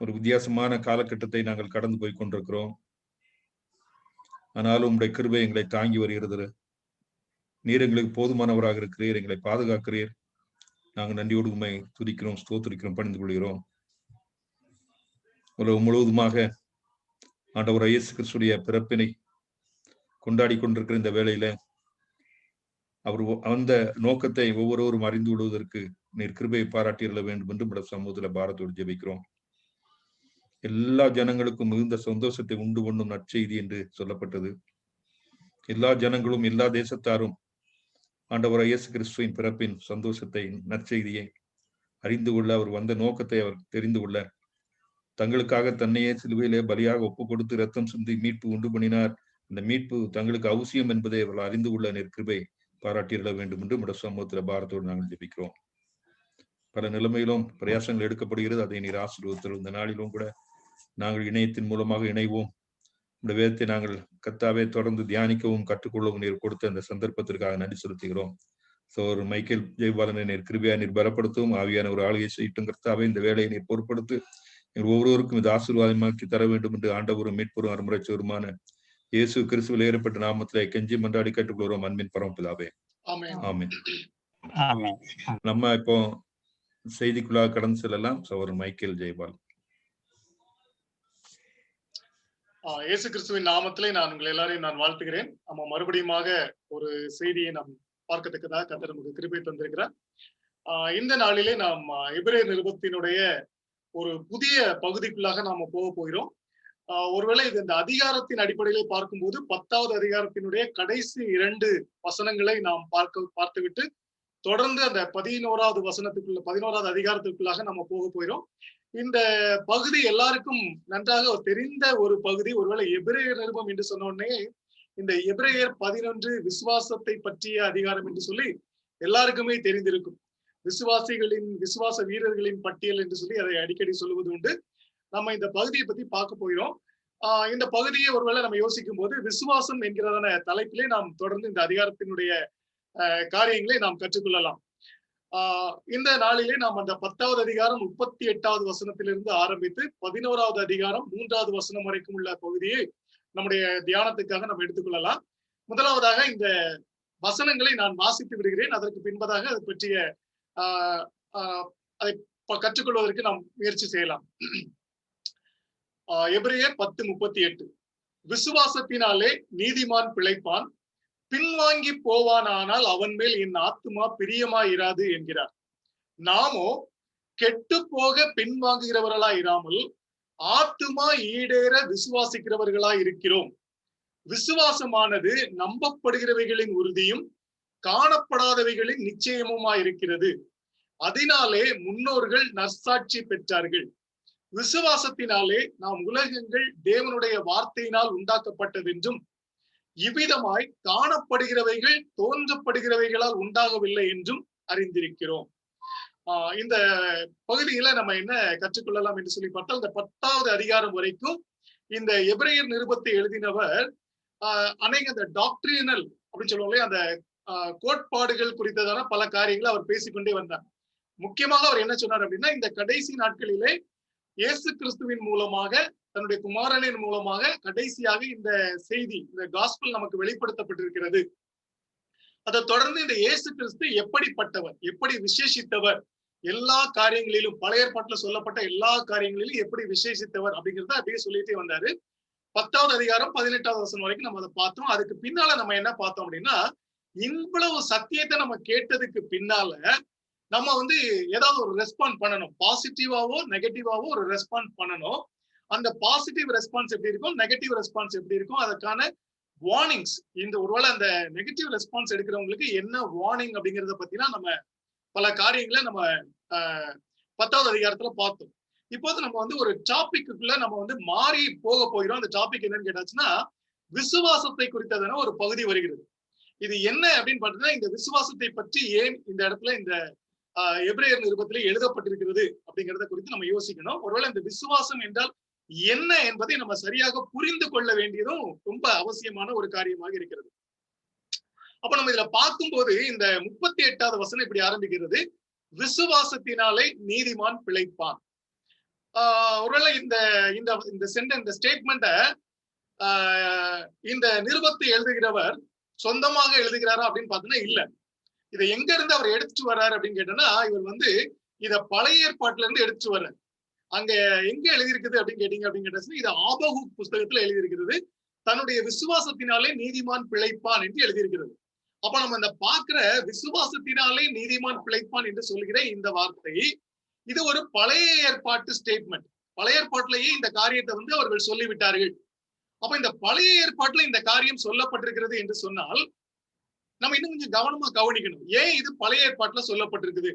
ஒரு வித்தியாசமான காலகட்டத்தை நாங்கள் கடந்து போய் கொண்டிருக்கிறோம். ஆனாலும் உங்களுடைய கிருபை எங்களை தாங்கி வருகிறது. நீர் எங்களுக்கு போதுமானவராக இருக்கிறீர், எங்களை பாதுகாக்கிறீர். நாங்கள் நன்றியோடு உண்மை துதிக்கிறோம், ஸ்தோத்திரிக்கிறோம், பணிந்து கொள்கிறோம். உலகம் முழுவதுமாக ஆண்டவர் இயேசு கிறிஸ்துடைய பிறப்பினை கொண்டாடி கொண்டிருக்கிற இந்த வேளையில அவர் அந்த நோக்கத்தை ஒவ்வொருவரும் அறிந்து கொள்வதற்கு நீர் கிருபையை பாராட்டியிருக்க வேண்டும் என்று நம்முடைய சமூகத்துல பாரத்தோடு ஜெபிக்கிறோம். எல்லா ஜனங்களுக்கும் மிகுந்த சந்தோஷத்தை உண்டு பண்ணும் நற்செய்தி என்று சொல்லப்பட்டது. எல்லா ஜனங்களும் எல்லா தேசத்தாரும் ஆண்டவர் இயேசு கிறிஸ்துவின் பிறப்பின் சந்தோஷத்தை, நற்செய்தியை அறிந்து கொள்ள, அவர் வந்த நோக்கத்தை அவர் தெரிந்து கொள்ள, தங்களுக்காக தன்னையே சிலுவையிலே பலியாக ஒப்பு கொடுத்து ரத்தம் சிந்தி மீட்பு உண்டு பண்ணினார். அந்த மீட்பு தங்களுக்கு அவசியம் என்பதை அவர்கள் அறிந்து கொள்ள நீர் கிருபை பாராட்டியிருக்க வேண்டும் என்று நம்முடைய சமூகத்துல பாரத்தோடு நாங்கள் ஜெபிக்கிறோம். பல நிலைமையிலும் பிரயாசங்கள் எடுக்கப்படுகிறது, அதை நீர் ஆசீர்வதித்தருளும். இந்த நாளிலும் கூட நாங்கள் இணையத்தின் மூலமாக இணைவோம். இந்த வேதத்தை நாங்கள் கர்த்தாவே தொடர்ந்து தியானிக்கவும் கற்றுக்கொள்ளவும் நீர் கொடுத்த அந்த சந்தர்ப்பத்திற்காக நன்றி செலுத்துகிறோம். ஒரு மைக்கேல் ஜெயபாலனை நீர் கிருபையா நீர் பலப்படுத்தவும், ஆவியான ஒரு ஆளுகை செய்யட்டும். கர்த்தாவே இந்த வேலையை நீர் பொறுப்படுத்து ஒவ்வொருவருக்கும் இது ஆசீர்வாதமாக்கி தர வேண்டும் என்று ஆண்டவரும் மீட்பரும் அருமுறைச்சோருமான இயேசு கிறிஸ்துவில் ஏற்பட்ட நாமத்திலே கெஞ்சி மன்றாடி கேட்டுக்கொள்கிறோம் அன்பின் பரமபிதாவே. ஆமென். நம்ம இப்போ செய்திக்குள்ளாக கடந்து செல்லலாம். சகோதரர் மைக்கேல் ஜெயபால். இயேசு கிறிஸ்துவின் நாமத்திலே நான் உங்களை எல்லாரையும் நான் வாழ்த்துகிறேன். நம்ம மறுபடியுமாக ஒரு செய்தியை நாம் பார்க்கத்தக்கதாக கர்த்தர் நமக்கு கிருபை தந்திருக்கிறார். இந்த நாளிலே நாம் எபிரேயர் நிருபத்தினுடைய ஒரு புதிய பகுதிக்குள்ளாக நாம போக போகிறோம். ஒருவேளை இது இந்த அதிகாரத்தின் அடிப்படையிலே பார்க்கும்போது 10வது அதிகாரத்தினுடைய கடைசி 2 வசனங்களை நாம் பார்த்துவிட்டு தொடர்ந்து அந்த 11வது அதிகாரத்துக்குள்ளாக நம்ம போக போகிறோம். இந்த பகுதி எல்லாருக்கும் நன்றாக தெரிந்த ஒரு பகுதி. ஒருவேளை எபிரேயர் நிருபம் என்று சொன்ன உடனே இந்த எபிரேயர் 11 விசுவாசத்தை பற்றிய அதிகாரம் என்று சொல்லி எல்லாருக்குமே தெரிந்திருக்கும். விசுவாச வீரர்களின் பட்டியல் என்று சொல்லி அதை அடிக்கடி சொல்லுவது உண்டு. நம்ம இந்த பகுதியை பத்தி பார்க்க போகிறோம். இந்த பகுதியை ஒருவேளை நம்ம யோசிக்கும் போது விசுவாசம் என்கிறதான தலைப்பிலே நாம் தொடர்ந்து இந்த அதிகாரத்தினுடைய காரியங்களை நாம் கற்றுக்கொள்ளலாம். இந்த நாளிலே நாம் அந்த 10வது அதிகாரம் 38வது வசனத்திலிருந்து ஆரம்பித்து 11வது அதிகாரம் 3வது வசனம் வரைக்கும் உள்ள பகுதியை நம்முடைய தியானத்துக்காக நம்ம எடுத்துக்கொள்ளலாம். முதலாவதாக இந்த வசனங்களை நான் வாசித்து விடுகிறேன். அதற்கு பின்பதாக அது பற்றிய அதை கற்றுக்கொள்வதற்கு நாம் முயற்சி செய்யலாம். எபிரேயர் 10:38 விசுவாசத்தினாலே நீதிமான் பிழைப்பான், பின்வாங்கி போவானால் அவன் மேல் என் ஆத்துமா பிரியமாயிராது என்கிறார். நாமோ கெட்டு போக பின்வாங்குகிறவர்களாய் இராமல் ஆத்துமா ஈடேற விசுவாசிக்கிறவர்களாய் இருக்கிறோம். விசுவாசமானது நம்பப்படுகிறவைகளின் உறுதியும் காணப்படாதவைகளின் நிச்சயமுமாய் இருக்கிறது. அதனாலே முன்னோர்கள் நற்சாட்சி பெற்றார்கள். விசுவாசத்தினாலே நாம் உலகங்கள் தேவனுடைய வார்த்தையினால் உண்டாக்கப்பட்டதென்றும் இவ்விதமாய் காணப்படுகிறவைகள் தோன்றப்படுகிறவைகளால் உண்டாகவில்லை என்றும் அறிந்திருக்கிறோம். இந்த பகுதியில நம்ம என்ன கற்றுக்கொள்ளலாம் என்று சொல்லி பார்த்தால், இந்த 10வது அதிகாரம் வரைக்கும் இந்த எபிரேயர் நிருபத்தை எழுதினவர் அநேக அந்த டாக்ட்ரினல் அப்படின்னு சொல்லுவாங்களே அந்த கோட்பாடுகள் குறித்ததான பல காரியங்களை அவர் பேசிக்கொண்டே வந்தார். முக்கியமாக அவர் என்ன சொன்னார் அப்படின்னா, இந்த கடைசி நாட்களிலே இயேசு கிறிஸ்துவின் மூலமாக தன்னுடைய குமாரனின் மூலமாக கடைசியாக இந்த செய்தி, இந்த காஸ்பல் நமக்கு வெளிப்படுத்தப்பட்டிருக்கிறது. அதை தொடர்ந்து இந்த இயேசு கிறிஸ்து எப்படிப்பட்டவர், எப்படி விசேஷித்தவர், எல்லா காரியங்களிலும் பழைய ஏற்பாட்டுல சொல்லப்பட்ட எல்லா காரியங்களிலும் எப்படி விசேஷித்தவர் அப்படிங்கிறத அப்படியே சொல்லிட்டே வந்தாரு. 10வது அதிகாரம் 18வது வசனம் வரைக்கும் நம்ம அதை பார்த்தோம். அதுக்கு பின்னால நம்ம என்ன பார்த்தோம் அப்படின்னா, இவ்வளவு சத்தியத்தை நம்ம கேட்டதுக்கு பின்னால நம்ம ஏதாவது ஒரு ரெஸ்பாண்ட் பண்ணணும். பாசிட்டிவாவோ நெகட்டிவாவோ ஒரு ரெஸ்பாண்ட் பண்ணணும். அந்த பாசிட்டிவ் ரெஸ்பான்ஸ் எப்படி இருக்கும், நெகட்டிவ் ரெஸ்பான்ஸ் எப்படி இருக்கும், அதுக்கான வார்னிங்ஸ், இந்த ஒருவேளை அந்த நெகட்டிவ் ரெஸ்பான்ஸ் எடுக்கிறவங்களுக்கு என்ன வார்னிங் அப்படிங்கிறத பத்தினா நம்ம பல காரியங்களை நம்ம 10வது அதிகாரத்துல பார்த்தோம். இப்போது நம்ம ஒரு டாபிக்குள்ள நம்ம மாறி போக போகிறோம். அந்த டாபிக் என்னன்னு கேட்டாச்சுன்னா, விசுவாசத்தை குறித்ததான ஒரு பகுதி வருகிறது. இது என்ன அப்படின்னு பார்த்தீங்கன்னா, இந்த விசுவாசத்தை பற்றி ஏன் இந்த இடத்துல இந்த எபிரேயர் நிருபத்திலே எழுதப்பட்டிருக்கிறது அப்படிங்கிறத குறித்து நம்ம யோசிக்கணும். ஒருவேளை இந்த விசுவாசம் என்றால் என்ன என்பதை நம்ம சரியாக புரிந்து கொள்ள வேண்டியதும் ரொம்ப அவசியமான ஒரு காரியமாக இருக்கிறது. அப்ப நம்ம இதுல பார்க்கும்போது இந்த 38வது வசனம் இப்படி ஆரம்பிக்கிறது, விசுவாசத்தினாலே நீதிமான் பிழைப்பான். ஒருவேளை இந்த இந்த இந்த ஸ்டேட்மெண்ட இந்த நிருபத்தை எழுதுகிறவர் சொந்தமாக எழுதுகிறாரா அப்படின்னு பாத்தீங்கன்னா இல்ல. இதை எங்க இருந்து அவர் எடுத்துட்டு வர்றாரு அப்படின்னு கேட்டோம்னா, இவர் இத பழைய ஏற்பாட்டுல இருந்து எடுத்துட்டு வர்றாரு. அங்க எங்க எழுதியிருக்குது அப்படின்னு கேட்டீங்க அப்படின்னு கேட்டா, இது ஆபகுக் புஸ்தகத்துல எழுதியிருக்கிறது. தன்னுடைய விசுவாசத்தினாலே நீதிமான் பிழைப்பான் என்று எழுதியிருக்கிறது. அப்ப நம்ம இந்த பாக்குற விசுவாசத்தினாலே நீதிமான் பிழைப்பான் என்று சொல்கிற இந்த வார்த்தை, இது ஒரு பழைய ஏற்பாட்டு ஸ்டேட்மெண்ட். பழைய ஏற்பாட்டிலேயே இந்த காரியத்தை அவர்கள் சொல்லிவிட்டார்கள். அப்ப இந்த பழைய ஏற்பாட்டுல இந்த காரியம் சொல்லப்பட்டிருக்கிறது என்று சொன்னால், நம்ம இன்னும் கொஞ்சம் கவனமா கவனிக்கணும். ஏன் இது பழைய ஏற்பாட்டுல சொல்லப்பட்டிருக்குது?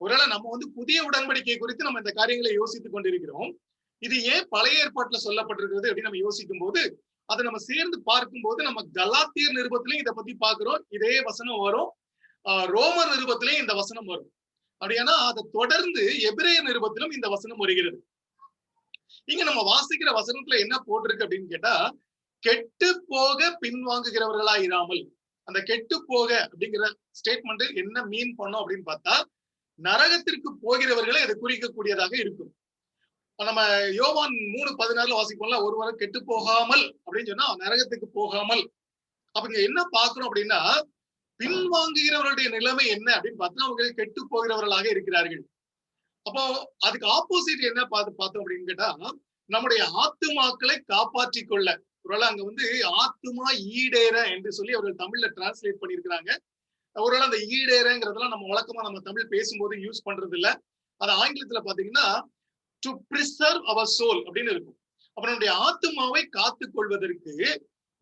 ஒருவேளை நம்ம புதிய உடன்படிக்கை குறித்து நம்ம இந்த காரியங்களை யோசித்துக் கொண்டிருக்கிறோம். இது ஏன் பழைய ஏற்பாட்டுல சொல்லப்பட்டிருக்கிறது அப்படின்னு நம்ம யோசிக்கும் போது, அதை நம்ம சேர்ந்து பார்க்கும்போது நம்ம கலாத்தியர் நிருபத்திலையும் இதை பத்தி பாக்குறோம். இதே வசனம் வரும். ரோமர் நிருபத்திலையும் இந்த வசனம் வரும். அப்படின்னா அதை தொடர்ந்து எபிரேய நிருபத்திலும் இந்த வசனம் வருகிறது. இங்க நம்ம வாசிக்கிற வசனத்துல என்ன போட்டிருக்கு அப்படின்னு கேட்டா, கெட்டு போக பின்வாங்குகிறவர்களா இராமல். அந்த கெட்டு போக அப்படிங்கிற ஸ்டேட்மெண்ட் என்ன மீன் பண்ணோம் அப்படின்னு பார்த்தா, நரகத்திற்கு போகிறவர்களை அது குறிக்கக்கூடியதாக இருக்கும். நம்ம யோவான் 3:16 வாசிப்போம்ல, ஒருவரை கெட்டு போகாமல் அப்படின்னு சொன்னா நரகத்துக்கு போகாமல். அப்ப இங்க என்ன பாக்குறோம் அப்படின்னா, பின்வாங்குகிறவருடைய நிலைமை என்ன அப்படின்னு பார்த்தா, அவங்க கெட்டு போகிறவர்களாக இருக்கிறார்கள். அப்போ அதுக்கு ஆப்போசிட் என்ன பார்த்தோம் அப்படின்னு கேட்டா, நம்முடைய ஆத்துமாக்களை காப்பாற்றிக் கொள்ள. ஒருவேளை அங்க ஆத்துமா ஈடேற என்று சொல்லி அவர்கள் தமிழ்ல டிரான்ஸ்லேட் பண்ணியிருக்கிறாங்க. ஒருவேளை அந்த ஈடேறங்கிறதெல்லாம் நம்ம வழக்கமா நம்ம தமிழ் பேசும்போது யூஸ் பண்றது இல்ல. அது ஆங்கிலத்துல பாத்தீங்கன்னா டு பிரிசர்வ் அவர் சோல் அப்படின்னு இருக்கும். அப்ப நம்முடைய ஆத்துமாவை காத்துக் கொள்வதற்கு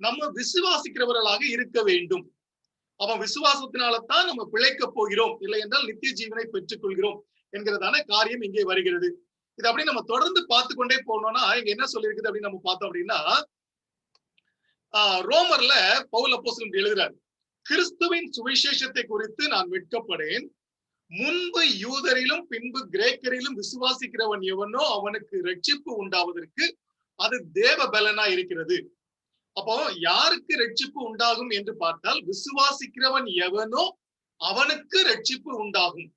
நம்ம விசுவாசிக்கிறவர்களாக இருக்க வேண்டும். அப்ப விசுவாசத்தினால்தான் நம்ம பிழைக்க போகிறோம், இல்லை என்றால் நித்திய ஜீவனை பெற்றுக் கொள்கிறோம் என்கிறதான காரியம் இங்கே வருகிறது. இது அப்படி நம்ம தொடர்ந்து பார்த்து கொண்டே போனோம்னா இங்க என்ன சொல்லியிருக்குது அப்படின்னு நம்ம பார்த்தோம் அப்படின்னா, ரோமர்ல பவுல் அப்போஸ்தலன் எழுதுறார், கிறிஸ்துவின் சுவிசேஷத்தை குறித்து நான் வெட்கப்படேன். முன்பு யூதரிலும் பின்பு கிரேக்கரிலும் விசுவாசிக்கிறவன் எவனோ அவனுக்கு ரட்சிப்பு உண்டாவதற்கு அது தேவ பலனா இருக்கிறது. அப்போ யாருக்கு ரட்சிப்பு உண்டாகும் என்று பார்த்தால், விசுவாசிக்கிறவன் எவனோ அவனுக்கு ரட்சிப்பு உண்டாகும்.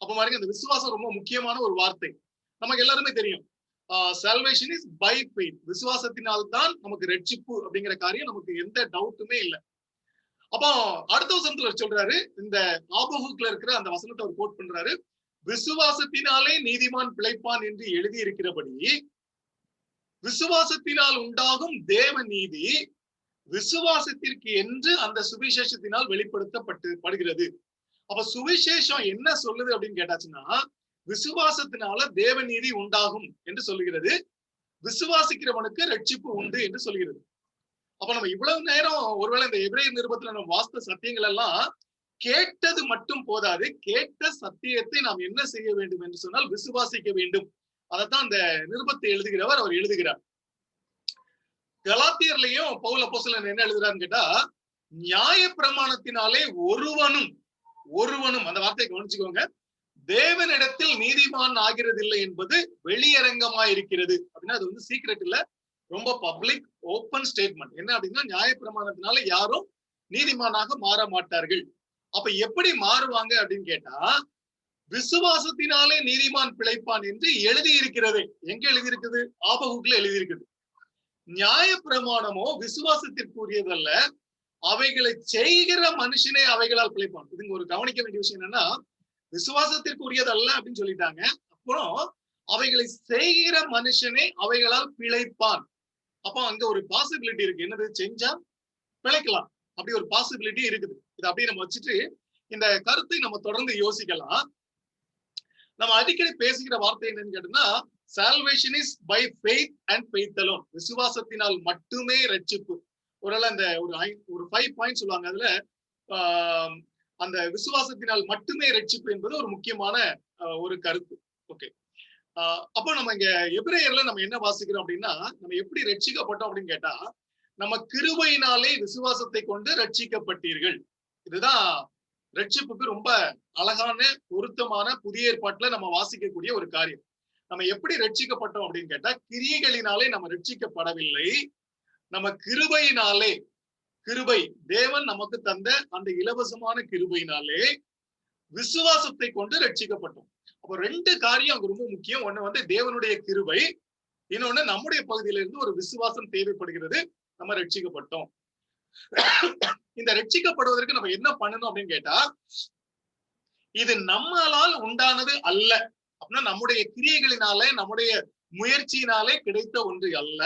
அப்ப பாருங்க, இந்த விசுவாசம் ரொம்ப முக்கியமான ஒரு வார்த்தை. நமக்கு எல்லாருமே தெரியும், salvation is by faith. விசுவாசத்தினால்தான் நமக்கு ரட்சிப்பு அப்படிங்கிற காரியம் நமக்கு எந்த டவுட்டுமே இல்லை. அப்போ அடுத்த வசனத்துல சொல்றாரு, இந்த ஆபகுக்ல இருக்கிற அந்த வசனத்தை அவர் கோட் பண்றாரு, விசுவாசத்தினாலே நீதிமான் பிழைப்பான் என்று எழுதி இருக்கிறபடி விசுவாசத்தினால் உண்டாகும் தேவ நீதி விசுவாசத்திற்கு என்று அந்த சுவிசேஷத்தினால் வெளிப்படுத்தப்படுகிறது. அப்ப சுவிசேஷம் என்ன சொல்லுது அப்படின்னு கேட்டாச்சுன்னா, விசுவாசத்தினால தேவ நீதி உண்டாகும் என்று சொல்லுகிறது, விசுவாசிக்கிறவனுக்கு ரட்சிப்பு உண்டு என்று சொல்கிறது. அப்ப நம்ம இவ்வளவு நேரம் ஒருவேளை இந்த எபிரேய நிருபத்துல நம்ம வாஸ்த சத்தியங்கள் எல்லாம் கேட்டது மட்டும் போதாது, கேட்ட சத்தியத்தை நாம் என்ன செய்ய வேண்டும் என்று சொன்னால் விசுவாசிக்க வேண்டும். அதைத்தான் அந்த நிருபத்தை எழுதுகிறவர் அவர் எழுதுகிறார். கலாத்தியர்லயும் பவுல் அப்போஸ்தலன் என்ன எழுதுறாருன்னு கேட்டா, நியாய பிரமாணத்தினாலே ஒருவனும் அந்த வார்த்தையை கவனிச்சுக்கோங்க, தேவனிடத்தில் நீதிமான் ஆகிறதில்லை என்பது வெளியரங்கமா இருக்கிறது. அப்படின்னா அது சீக்ரெட் இல்ல, ரொம்ப பப்ளிக் ஓப்பன் ஸ்டேட்மெண்ட். என்ன அப்படின்னா, நியாய பிரமாணத்தினால யாரும் நீதிமானாக மாற மாட்டார்கள். அப்ப எப்படி மாறுவாங்க அப்படின்னு கேட்டா, விசுவாசத்தினாலே நீதிமான் பிழைப்பான் என்று எழுதி இருக்கிறது. எங்க எழுதி இருக்குது? ஆபகுக்ல எழுதி இருக்குது. நியாய பிரமாணமோ விசுவாசத்திற்குரியதல்ல, அவைகளை செய்கிற மனுஷனே அவைகளால் பிழைப்பான். இதுங்க ஒரு கவனிக்க வேண்டிய விஷயம் என்னன்னா, விசுவாசத்திற்குரியதல்ல அப்படின்னு சொல்லிட்டாங்க, அப்புறம் அவைகளை செய்கிற மனுஷனே அவைகளால் பிழைப்பான். அப்போ அங்க ஒரு பாசிபிலிட்டி இருக்கு. என்னது? செஞ்சா பிழைக்கலாம், அப்படி ஒரு பாசிபிலிட்டி இருக்குது. இதை அப்படியே நம்ம வச்சுட்டு இந்த கருத்தை நம்ம தொடர்ந்து யோசிக்கலாம். நம்ம அடிக்கடி பேசுகிற வார்த்தை என்னன்னு கேட்டோம்னா, salvation is by faith and faith alone. விசுவாசத்தினால் மட்டுமே ரட்சிப்பு. ஒருவேளை அந்த ஒரு 5 பாயிண்ட் சொல்லுவாங்க, அதுல அந்த விசுவாசத்தினால் மட்டுமே ரட்சிப்பு என்பது ஒரு முக்கியமான ஒரு கருத்து. ஓகே, அப்போ நம்ம இங்க எபிரேயர்ல நம்ம என்ன வாசிக்கிறோம் அப்படின்னா, நம்ம எப்படி ரட்சிக்கப்பட்டோம் அப்படின்னு கேட்டா, நம்ம கிருபையினாலே விசுவாசத்தை கொண்டு ரட்சிக்கப்பட்டீர்கள். இதுதான் ரட்சிப்புக்கு ரொம்ப அழகான பொருத்தமான புதிய ஏற்பாட்டுல நம்ம வாசிக்கக்கூடிய ஒரு காரியம். நம்ம எப்படி ரட்சிக்கப்பட்டோம் அப்படின்னு கேட்டா, கிரியைகளினாலே நம்ம ரட்சிக்கப்படவில்லை, நம்ம கிருபையினாலே, கிருபை தேவன் நமக்கு தந்த அந்த இலவசமான கிருபையினாலே விசுவாசத்தை கொண்டு ரட்சிக்கப்பட்டோம். அப்போ 2 காரியம் அங்க ரொம்ப முக்கியம். ஒண்ணு வந்து தேவனுடைய கிருபை, இன்னொன்னு நம்முடைய பகுதியில இருந்து ஒரு விசுவாசம் தேவைப்படுகிறது. நம்ம ரட்சிக்கப்பட்டோம். இந்த ரட்சிக்கப்படுவதற்கு நம்ம என்ன பண்ணணும் அப்படின்னு கேட்டா, இது நம்மளால் உண்டானது அல்ல. அப்படின்னா நம்முடைய கிரியைகளினாலே, நம்முடைய முயற்சியினாலே கிடைத்த ஒன்று அல்ல.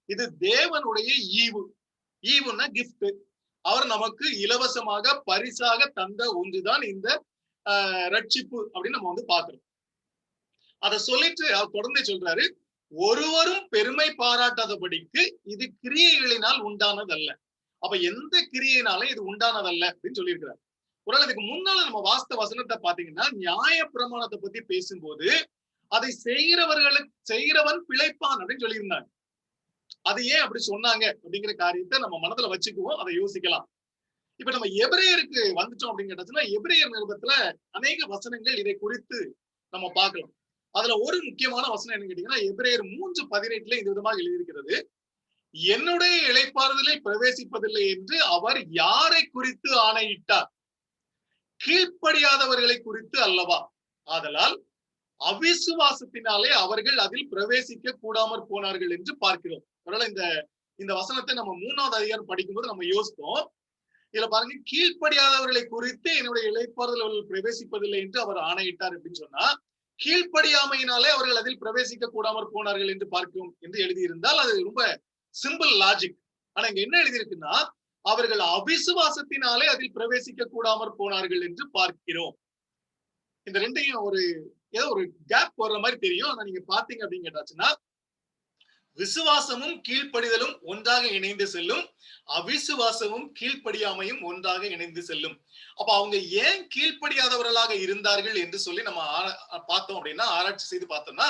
இது தேவனுடைய ஈவு. ஈவுன்னா கிஃப்ட். அவர் நமக்கு இலவசமாக பரிசாக தந்த ஒன்றுதான் இந்த ரட்சிப்பு அப்படின்னு நம்ம வந்து பாக்குறோம். அதை சொல்லிட்டு அவர் தொடர்ந்து சொல்றாரு, ஒருவரும் பெருமை பாராட்டாதபடிக்கு இது கிரியைகளினால் உண்டானதல்ல. அப்ப எந்த கிரியையினாலும் இது உண்டானதல்ல அப்படின்னு சொல்லியிருக்கிறார். ஒருவேளை இதுக்கு முன்னால நம்ம வாஸ்த வசனத்தை பாத்தீங்கன்னா, நியாய பிரமாணத்தை பத்தி பேசும்போது அதை செய்கிறவன் பிழைப்பான் அப்படின்னு சொல்லியிருந்தாங்க. அது ஏன் அப்படி சொன்னாங்க அப்படிங்கிற காரியத்தை நம்ம மனதுல வச்சுக்குவோம், அதை யோசிக்கலாம். இப்ப நம்ம எபிரேயருக்கு வந்துட்டோம் அப்படின்னு கேட்டாச்சுன்னா, எபிரேயர் நிருபத்துல அநேக வசனங்கள் இதை குறித்து நம்ம பார்க்கலாம். அதுல ஒரு முக்கியமான வசனம் என்னன்னு கேட்டீங்கன்னா, எபிரேயர் 3:18 இந்த விதமாக எழுதியிருக்கிறது, என்னுடைய இளைப்பாறுதலில் பிரவேசிப்பதில்லை என்று அவர் யாரை குறித்து ஆணையிட்டார்? கீழ்ப்படியாதவர்களை குறித்து அல்லவா? ஆதலால் அவிசுவாசத்தினாலே அவர்கள் அதில் பிரவேசிக்க கூடாமற் போனார்கள் என்று பார்க்கிறோம். அதனால இந்த வசனத்தை நம்ம 3வது அதிகாரம் படிக்கும்போது நம்ம யோசித்தோம். இதுல பாருங்க, கீழ்ப்படியாதவர்களை குறித்து என்னுடைய இளைப்பாறுதல் அவர்கள் பிரவேசிப்பதில்லை என்று அவர் ஆணையிட்டார் அப்படின்னு சொன்னா, கீழ்ப்படியாமையினாலே அவர்கள் அதில் பிரவேசிக்க கூடாமற் போனார்கள் என்று பார்க்கிறோம் என்று எழுதியிருந்தால் அது ரொம்ப சிம்பிள் லாஜிக். ஆனா இங்க என்ன எழுதியிருக்குன்னா, அவர்கள் அவிசுவாசத்தினாலே அதில் பிரவேசிக்க கூடாமற் போனார்கள் என்று பார்க்கிறோம். இந்த ரெண்டையும் ஏதோ ஒரு கேப் போடுற மாதிரி தெரியும். ஆனா நீங்க பாத்தீங்க அப்படின்னு கேட்டாச்சுன்னா, விசுவாசமும் கீழ்ப்படிதலும் ஒன்றாக இணைந்து செல்லும், அவிசுவாசமும் கீழ்ப்படியாமையும் ஒன்றாக இணைந்து செல்லும். அப்ப அவங்க ஏன் கீழ்ப்படியாதவர்களாக இருந்தார்கள் என்று சொல்லி நம்ம பார்த்தோம் அப்படின்னா, ஆராய்ச்சி செய்து பார்த்தோம்னா,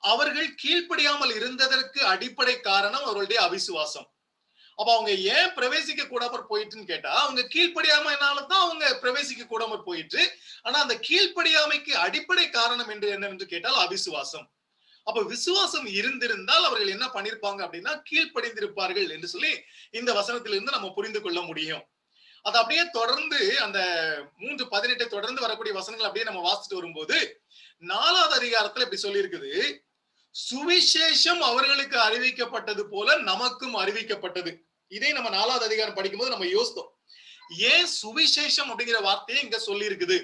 அவர்கள் கீழ்ப்படியாமல் இருந்ததற்கு அடிப்படை காரணம் அவர்களுடைய அவிசுவாசம். அப்ப அவங்க ஏன் பிரவேசிக்க கூடாமற் போயிட்டுன்னு கேட்டா, அவங்க கீழ்ப்படியாமையினாலதான் அவங்க பிரவேசிக்க கூடாமற் போயிட்டு. ஆனா அந்த கீழ்ப்படியாமைக்கு அடிப்படை காரணம் என்று என்னவென்று கேட்டால் அவிசுவாசம். அப்ப விசுவாசம் இருந்திருந்தால் அவர்கள் என்ன பண்ணிருப்பாங்க அப்படின்னா, கீழ்ப்படிந்திருப்பார்கள் என்று சொல்லி இந்த வசனத்திலிருந்து நம்ம புரிந்து கொள்ள முடியும். அது அப்படியே தொடர்ந்து அந்த 3:18 தொடர்ந்து வரக்கூடிய வசனங்கள் அப்படியே நம்ம வாசிச்சுட்டு வரும்போது, 4வது அதிகாரத்துல இப்படி சொல்லி இருக்குது, சுவிசேஷம் அவர்களுக்கு அறிவிக்கப்பட்டது போல நமக்கும் அறிவிக்கப்பட்டது. இதே நம்ம 4வது அதிகாரம் படிக்கும்போது நம்ம யோசித்தோம், ஏன் சுவிசேஷம் அப்படிங்கிற வார்த்தையை இங்க சொல்லி இருக்குது.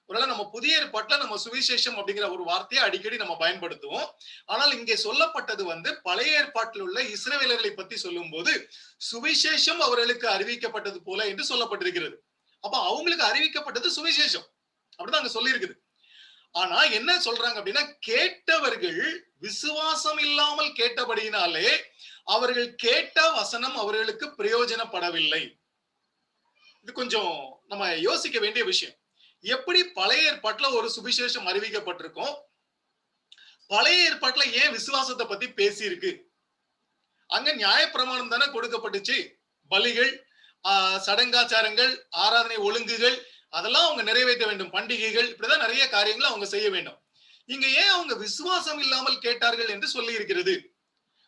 ஒருவேளை நம்ம புதிய ஏற்பாட்டுல நம்ம சுவிசேஷம் அப்படிங்கிற ஒரு வார்த்தையை அடிக்கடி நம்ம பயன்படுத்துவோம். ஆனால் இங்கே சொல்லப்பட்டது வந்து பழைய ஏற்பாட்டில் உள்ள இஸ்ரவேலர்களை பத்தி சொல்லும் போது சுவிசேஷம் அவர்களுக்கு அறிவிக்கப்பட்டது போல என்று சொல்லப்பட்டிருக்கிறது. அப்ப அவங்களுக்கு அறிவிக்கப்பட்டது சுவிசேஷம் அப்படிதான் அங்க சொல்லி இருக்குது. ஆனா என்ன சொல்றாங்க அப்படின்னா, கேட்டவர்கள் விசுவாசம் இல்லாமல் கேட்டபடியினாலே அவர்கள் கேட்ட வசனம் அவர்களுக்கு பிரயோஜனப்படவில்லை. இது கொஞ்சம் நம்ம யோசிக்க வேண்டிய விஷயம். எப்படி பழைய ஏற்பாட்டுல ஒரு சுவிசேஷம் அறிவிக்கப்பட்டிருக்கும், பழைய ஏற்பாட்டுல ஏன் விசுவாசத்தை பத்தி பேசி இருக்கு? அங்க நியாயப்பிரமாணம் தானே கொடுக்கப்பட்டுச்சு. பலிகள், சடங்காச்சாரங்கள், ஆராதனை ஒழுங்குகள் அதெல்லாம் அவங்க நிறைவேற்ற வேண்டும். பண்டிகைகள், இப்படிதான் நிறைய காரியங்களை அவங்க செய்ய வேண்டும். இங்க ஏன் அவங்க விசுவாசம் இல்லாமல் கேட்டார்கள் என்று சொல்லி இருக்கிறது.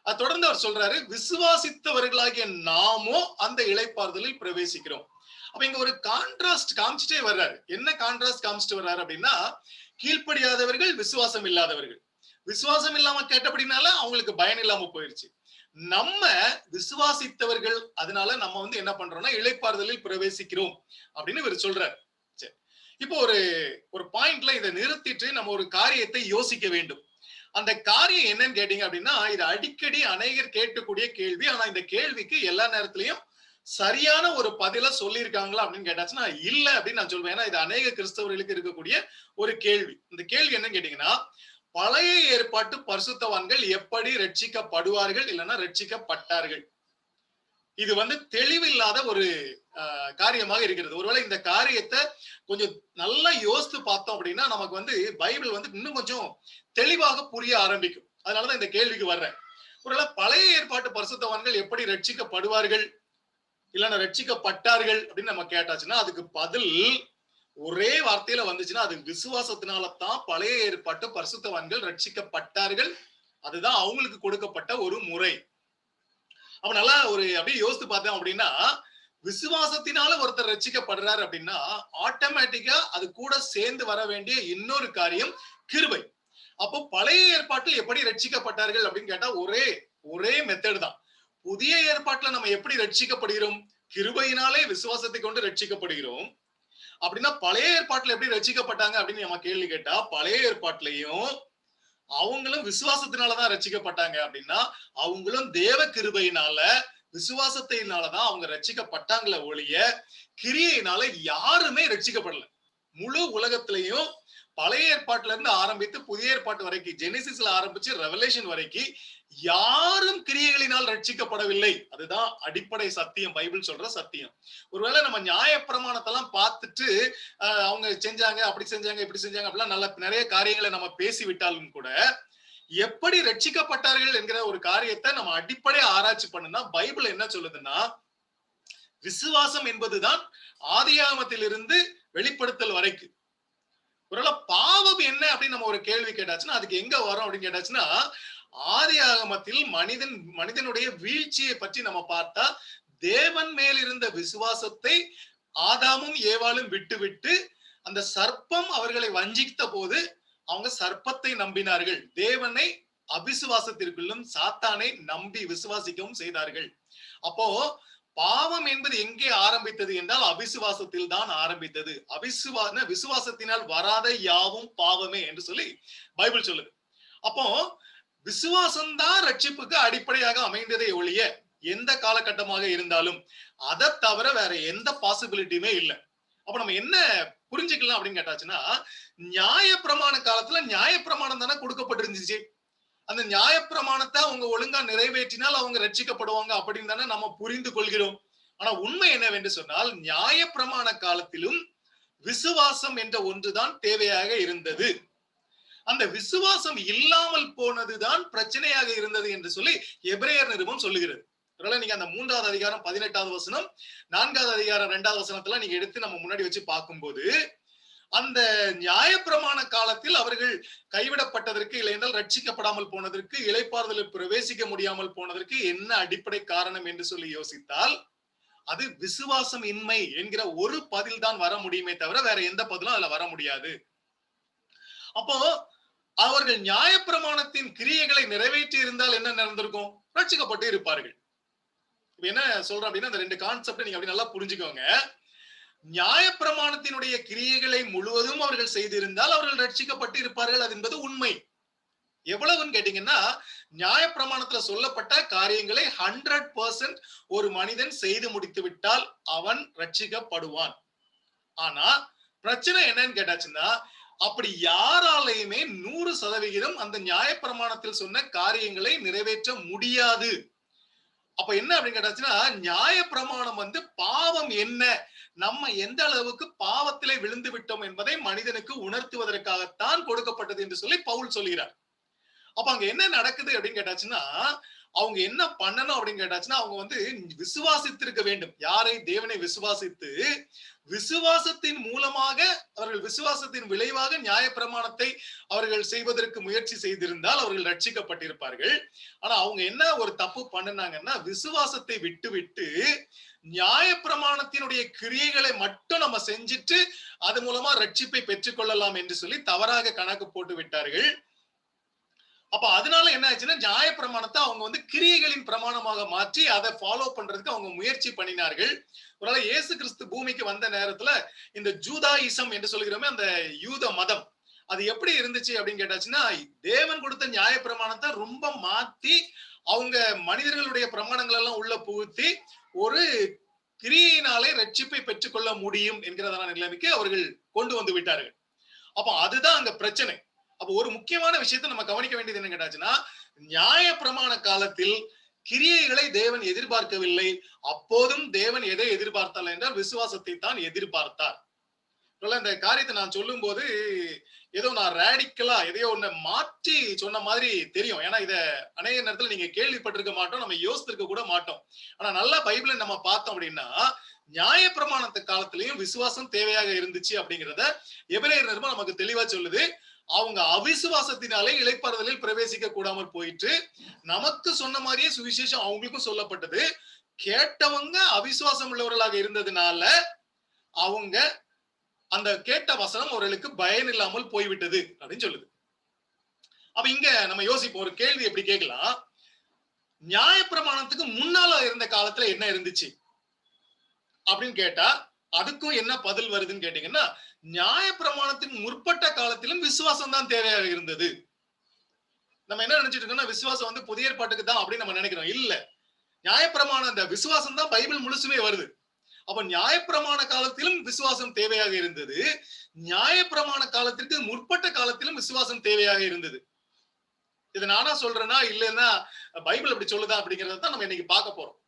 அது தொடர்ந்து அவர் சொல்றாரு, விசுவாசித்தவர்களாகிய நாமோ அந்த இளைப்பாறுதலில் பிரவேசிக்கிறோம். அப்ப இங்க ஒரு கான்ட்ராஸ்ட் காமிச்சிட்டே வர்றாரு. என்ன கான்ட்ராஸ்ட் காமிச்சிட்டு வர்றாரு அப்படின்னா, கீழ்ப்படியாதவர்கள், விசுவாசம் இல்லாதவர்கள். விசுவாசம் இல்லாம கேட்டபடினால அவங்களுக்கு பயன் இல்லாம போயிருச்சு. நம்ம விசுவாசித்தவர்கள், அதனால நம்ம வந்து என்ன பண்றோம்னா இளைப்பாறுதலில் பிரவேசிக்கிறோம் அப்படின்னு இவர் சொல்றாரு. சரி, இப்போ ஒரு பாயிண்ட்ல இதை நிறுத்திட்டு நம்ம ஒரு காரியத்தை யோசிக்க வேண்டும். அந்த காரியம் என்னன்னு கேட்டீங்க அப்படின்னா, இது அடிக்கடி அநேகர் கேட்கக்கூடிய கேள்வி. ஆனா இந்த கேள்விக்கு எல்லா நேரத்திலையும் சரியான ஒரு பதில சொல்லியிருக்காங்களா அப்படின்னு கேட்டாச்சுன்னா இல்ல அப்படின்னு நான் சொல்வேன். ஏன்னா இது அநேக கிறிஸ்தவர்களுக்கு இருக்கக்கூடிய ஒரு கேள்வி. இந்த கேள்வி என்னன்னு கேட்டீங்கன்னா, பழைய ஏற்பாட்டு பரிசுத்தவான்கள் எப்படி ரட்சிக்கப்படுவார்கள் இல்லைன்னா ரட்சிக்கப்பட்டார்கள்? இது வந்து தெளிவில்லாத ஒரு காரியமாக இருக்கிறது. ஒருவேளை இந்த காரியத்தை கொஞ்சம் நல்லா யோசித்து பார்த்தோம் அப்படின்னா நமக்கு வந்து பைபிள் வந்து இன்னும் கொஞ்சம் தெளிவாக புரிய ஆரம்பிக்கும். அதனாலதான் இந்த கேள்விக்கு வர்றேன். ஒருவேளை பழைய ஏற்பாட்டு பரிசுத்தவான்கள் எப்படி ரட்சிக்கப்படுவார்கள் இல்லைன்னா ரட்சிக்கப்பட்டார்கள் அப்படின்னு நம்ம கேட்டாச்சுன்னா அதுக்கு பதில் ஒரே வார்த்தையில வந்துச்சுன்னா அது விசுவாசத்தினால்தான் பழைய ஏற்பாட்டு பரிசுத்தவான்கள் ரட்சிக்கப்பட்டார்கள். அதுதான் அவங்களுக்கு கொடுக்கப்பட்ட ஒரு முறை. அப்ப நல்லா அப்படியே யோசித்து பார்த்தேன் அப்படின்னா, விசுவாசத்தினால ஒருத்தர் ரட்சிக்கப்படுறாரு அப்படின்னா ஆட்டோமேட்டிக்கா அது கூட சேர்ந்து வர வேண்டிய இன்னொரு காரியம் கிருபை. அப்போ பழைய ஏற்பாட்டில் எப்படி ரட்சிக்கப்பட்டார்கள் அப்படின்னு கேட்டா ஒரே மெத்தட் தான். புதிய ஏற்பாட்டுல நம்ம எப்படி ரட்சிக்கப்படுகிறோம்? கிருபையினாலே விசுவாசத்தை கொண்டு ரட்சிக்கப்படுகிறோம். அப்படின்னா பழைய ஏற்பாட்டுல எப்படி ரட்சிக்கப்பட்டாங்க அப்படின்னு நம்ம கேள்வி கேட்டா, பழைய ஏற்பாட்டிலையும் அவங்களும் விசுவாசத்தினாலதான் ரட்சிக்கப்பட்டாங்க. அப்படின்னா அவங்களும் தேவ கிருபையினால விசுவாசத்தினாலதான் அவங்க ரட்சிக்கப்பட்டாங்களே ஒழிய கிரியையினால யாருமே ரட்சிக்கப்படல. முழு உலகத்திலையும் பழைய ஏற்பாட்டுல இருந்து ஆரம்பித்து புதிய ஏற்பாட்டு வரைக்கும், ஜெனிசிஸ்ல ஆரம்பிச்சு ரெவலேஷன் வரைக்கும் யாரும் கிரியைகளினால் ரட்சிக்கப்படவில்லை. அதுதான் அடிப்படை சத்தியம், பைபிள் சொல்ற சத்தியம். ஒருவேளை நம்ம நியாயப்பிரமாணத்தெல்லாம் பார்த்துட்டு அவங்க செஞ்சாங்க, அப்படி செஞ்சாங்க, இப்படி செஞ்சாங்க அப்படிலாம் நல்ல நிறைய காரியங்களை நம்ம பேசி விட்டாலும் கூட, எப்படி ரட்சிக்கப்பட்டார்கள் என்கிற ஒரு காரியத்தை நம்ம அடிப்படை ஆராய்ச்சி பண்ணுனா பைபிள் என்ன சொல்லுதுன்னா, விசுவாசம் என்பதுதான் ஆதியாகமத்திலிருந்து வெளிப்படுத்தல் வரைக்கும். ஒருவேளை பாவம் என்ன அப்படின்னு நம்ம ஒரு கேள்வி கேட்டாச்சுன்னா அதுக்கு எங்க வரும் அப்படின்னு கேட்டாச்சுன்னா, ஆதியாகமத்தில் மனிதனுடைய வீழ்ச்சியை பற்றி நம்ம பார்த்தா, தேவன் மேல் இருந்த விசுவாசத்தை ஆதாமும் ஏவாளும் விட்டு அந்த சர்ப்பம் அவர்களை வஞ்சித்த போது அவங்க சர்ப்பத்தை நம்பினார்கள். தேவனை அவிசுவாசத்திற்குள்ளும் சாத்தானை நம்பி விசுவாசிக்கவும் செய்தார்கள். அப்போ பாவம் என்பது எங்கே ஆரம்பித்தது என்றால் அவிசுவாசத்தில் தான் ஆரம்பித்தது. விசுவாசத்தினால் வராத யாவும் பாவமே என்று சொல்லி பைபிள் சொல்லுது. அப்போ விசுவாசம்தான் ரட்சிப்புக்கு அடிப்படையாக அமைந்ததை ஒழிய எந்த காலகட்டமாக இருந்தாலும் அதை தவிர வேற எந்த பாசிபிலிட்டியுமே இல்லை. அப்ப நம்ம என்ன புரிஞ்சுக்கலாம் அப்படின்னு கேட்டாச்சுன்னா, நியாயப்பிரமாண காலத்துல நியாயப்பிரமாணம் தானே கொடுக்கப்பட்டிருந்துச்சு. அந்த நியாயப்பிரமாணத்தை அவங்க ஒழுங்கா நிறைவேற்றினால் அவங்க ரட்சிக்கப்படுவாங்க அப்படின்னு தானே நம்ம புரிந்து கொள்கிறோம். ஆனா உண்மை என்னவென்று சொன்னால், நியாயப்பிரமாண காலத்திலும் விசுவாசம் என்ற ஒன்றுதான் தேவையாக இருந்தது. அந்த விசுவாசம் இல்லாமல் போனதுதான் பிரச்சனையாக இருந்தது என்று சொல்லி எபிரேயர் நிருபம் சொல்லுகிறது. நீங்க அந்த 3வது அதிகாரம் 18வது வசனம், 4வது அதிகாரம் 2வது வசனத்துல நீங்க எடுத்து நம்ம முன்னாடி வச்சு பார்க்கும்போது, அந்த நியாயப்பிரமாண காலத்தில் அவர்கள் கைவிடப்பட்டதற்கு, இல்லை என்றால் ரட்சிக்கப்படாமல் போனதற்கு, இளைப்பாறுதலில் பிரவேசிக்க முடியாமல் போனதற்கு என்ன அடிப்படை காரணம் என்று சொல்லி யோசித்தால், அது விசுவாசம் இன்மை என்கிற ஒரு பதில் தான் வர முடியுமே தவிர வேற எந்த பதிலும் அதுல வர முடியாது. அப்போ அவர்கள் நியாயப்பிரமாணத்தின் கிரியைகளை நிறைவேற்றி இருந்தால் என்ன நடந்திருக்கும்? ரட்சிக்கப்பட்டு இருப்பார்கள். என்ன சொல்றேன் அப்படின்னா, அந்த ரெண்டு கான்செப்ட் நீங்க அப்படி நல்லா புரிஞ்சுக்கோங்க. நியாயப்பிரமாணத்தினுடைய கிரியைகளை முழுவதும் அவர்கள் செய்திருந்தால் அவர்கள் ரட்சிக்கப்பட்டு இருப்பார்கள். அது என்பது உண்மை. எவ்வளவுன்னு கேட்டீங்கன்னா, நியாயப்பிரமாணத்துல சொல்லப்பட்ட காரியங்களை 100% ஒரு மனிதன் செய்து முடித்து விட்டால் அவன் ரட்சிக்கப்படுவான். ஆனா பிரச்சனை என்னன்னு கேட்டாச்சுன்னா, அப்படி யாராலையுமே 100% அந்த நியாயப்பிரமாணத்தில் சொன்ன காரியங்களை நிறைவேற்ற முடியாது. அப்ப என்ன அப்படின்னு கேட்டாச்சுன்னா, நியாயப்பிரமாணம் பாவம் என்ன, நம்ம எந்த அளவுக்கு பாவத்திலே விழுந்து விட்டோம் என்பதை மனிதனுக்கு உணர்த்துவதற்காகத்தான் கொடுக்கப்பட்டது என்று சொல்லி பவுல் சொல்கிறார். அப்ப அங்க என்ன நடக்குது அப்படின்னு கேட்டாச்சுன்னா, அவங்க என்ன பண்ணணும் அப்படின்னு கேட்டாச்சுன்னா, அவங்க விசுவாசித்திருக்க வேண்டும். யாரை? தேவனை விசுவாசித்து, விசுவாசத்தின் மூலமாக அவர்கள் விசுவாசத்தின் விளைவாக நியாயப்பிரமாணத்தை அவர்கள் செய்வதற்கு முயற்சி செய்திருந்தால் அவர்கள் ரட்சிக்கப்பட்டிருப்பார்கள். ஆனா அவங்க என்ன ஒரு தப்பு பண்ணினாங்கன்னா, விசுவாசத்தை விட்டு நியாயப்பிரமாணத்தினுடைய கிரியைகளை மட்டும் நம்ம செஞ்சுட்டு அது மூலமா ரட்சிப்பை பெற்றுக்கொள்ளலாம் என்று சொல்லி தவறாக கணக்கு போட்டு விட்டார்கள். அப்ப அதனால என்ன ஆச்சுன்னா, நியாயப்பிரமாணத்தை அவங்க கிரியைகளின் பிரமாணமாக மாற்றி அதை ஃபாலோ பண்றதுக்கு அவங்க முயற்சி பண்ணினார்கள். ஒருவேளை இயேசு கிறிஸ்து பூமிக்கு வந்த நேரத்துல இந்த ஜூதாயிசம் என்று சொல்கிறோமே, அந்த யூத மதம், அது எப்படி இருந்துச்சு அப்படின்னு கேட்டாச்சுன்னா, தேவன் கொடுத்த நியாயப்பிரமாணத்தை ரொம்ப மாத்தி அவங்க மனிதர்களுடைய பிரமாணங்கள் எல்லாம் உள்ள புகுத்தி ஒரு கிரியையினாலே ரட்சிப்பை பெற்றுக்கொள்ள முடியும் என்கிறதான நிலைமைக்கு அவர்கள் கொண்டு வந்து விட்டார்கள். அப்ப அதுதான் அங்க பிரச்சனை. அப்ப ஒரு முக்கியமான விஷயத்தை நம்ம கவனிக்க வேண்டியது என்ன கேட்டாச்சுன்னா, நியாயப்பிரமாண காலத்தில் கிரியைகளை தேவன் எதிர்பார்க்கவில்லை. அப்போதும் தேவன் எதை எதிர்பார்த்தார் என்றால் விசுவாசத்தை தான் எதிர்பார்த்தார். இந்த காரியத்தை நான் சொல்லும் போது ஏதோ நான் ரேடிக்கலா எதையோ ஒண்ணு மாற்றி சொன்ன மாதிரி தெரியும். ஏன்னா இத அநேக நேரத்துல நீங்க கேள்விப்பட்டிருக்க மாட்டோம், நம்ம யோசித்திருக்க கூட மாட்டோம். ஆனா நல்லா பைபிளை நம்ம பார்த்தோம் அப்படின்னா, நியாயப்பிரமாணத்து காலத்திலையும் விசுவாசம் தேவையாக இருந்துச்சு அப்படிங்கிறத எபிரேயர் நிருபம் நமக்கு தெளிவா சொல்லுது. அவங்க அவிசுவாசத்தினாலே இளைப்பாறுதலில் பிரவேசிக்க கூடாமல் போயிட்டு, நமக்கு சொன்ன மாதிரியே சுவிசேஷம் அவங்களுக்கும் சொல்லப்பட்டது. கேட்டவங்க அவிசுவாசம் உள்ளவர்களாக இருந்ததுனால அவங்க அந்த கேட்ட வசனம் அவர்களுக்கு பயன் இல்லாமல் போய்விட்டது அப்படின்னு சொல்லுது. அப்ப இங்க நம்ம யோசிப்போம், ஒரு கேள்வி எப்படி கேட்கலாம், நியாயப்பிரமாணத்துக்கு முன்னால இருந்த காலத்துல என்ன இருந்துச்சு அப்படின்னு கேட்டா அதுக்கும் என்ன பதில் வருதுன்னு கேட்டீங்கன்னா, நியாயப்பிரமாணத்தின் முற்பட்ட காலத்திலும் விசுவாசம் தான் தேவையாக இருந்தது. நம்ம என்ன நினைச்சிட்டு இருக்கோம்னா, விசுவாசம் வந்து புதிய ஏற்பாட்டுக்கு தான் அப்படின்னு நம்ம நினைக்கிறோம். இல்ல, நியாயப்பிரமாணம், அந்த விசுவாசம் தான் பைபிள் முழுசுமே வருது. அப்ப நியாயப்பிரமாண காலத்திலும் விசுவாசம் தேவையாக இருந்தது, நியாயப்பிரமாண காலத்திற்கு முற்பட்ட காலத்திலும் விசுவாசம் தேவையாக இருந்தது. இதை நானா சொல்றேன்னா இல்லைன்னா பைபிள் அப்படி சொல்லுதா அப்படிங்கறத தான் நம்ம இன்னைக்கு பார்க்க போறோம்.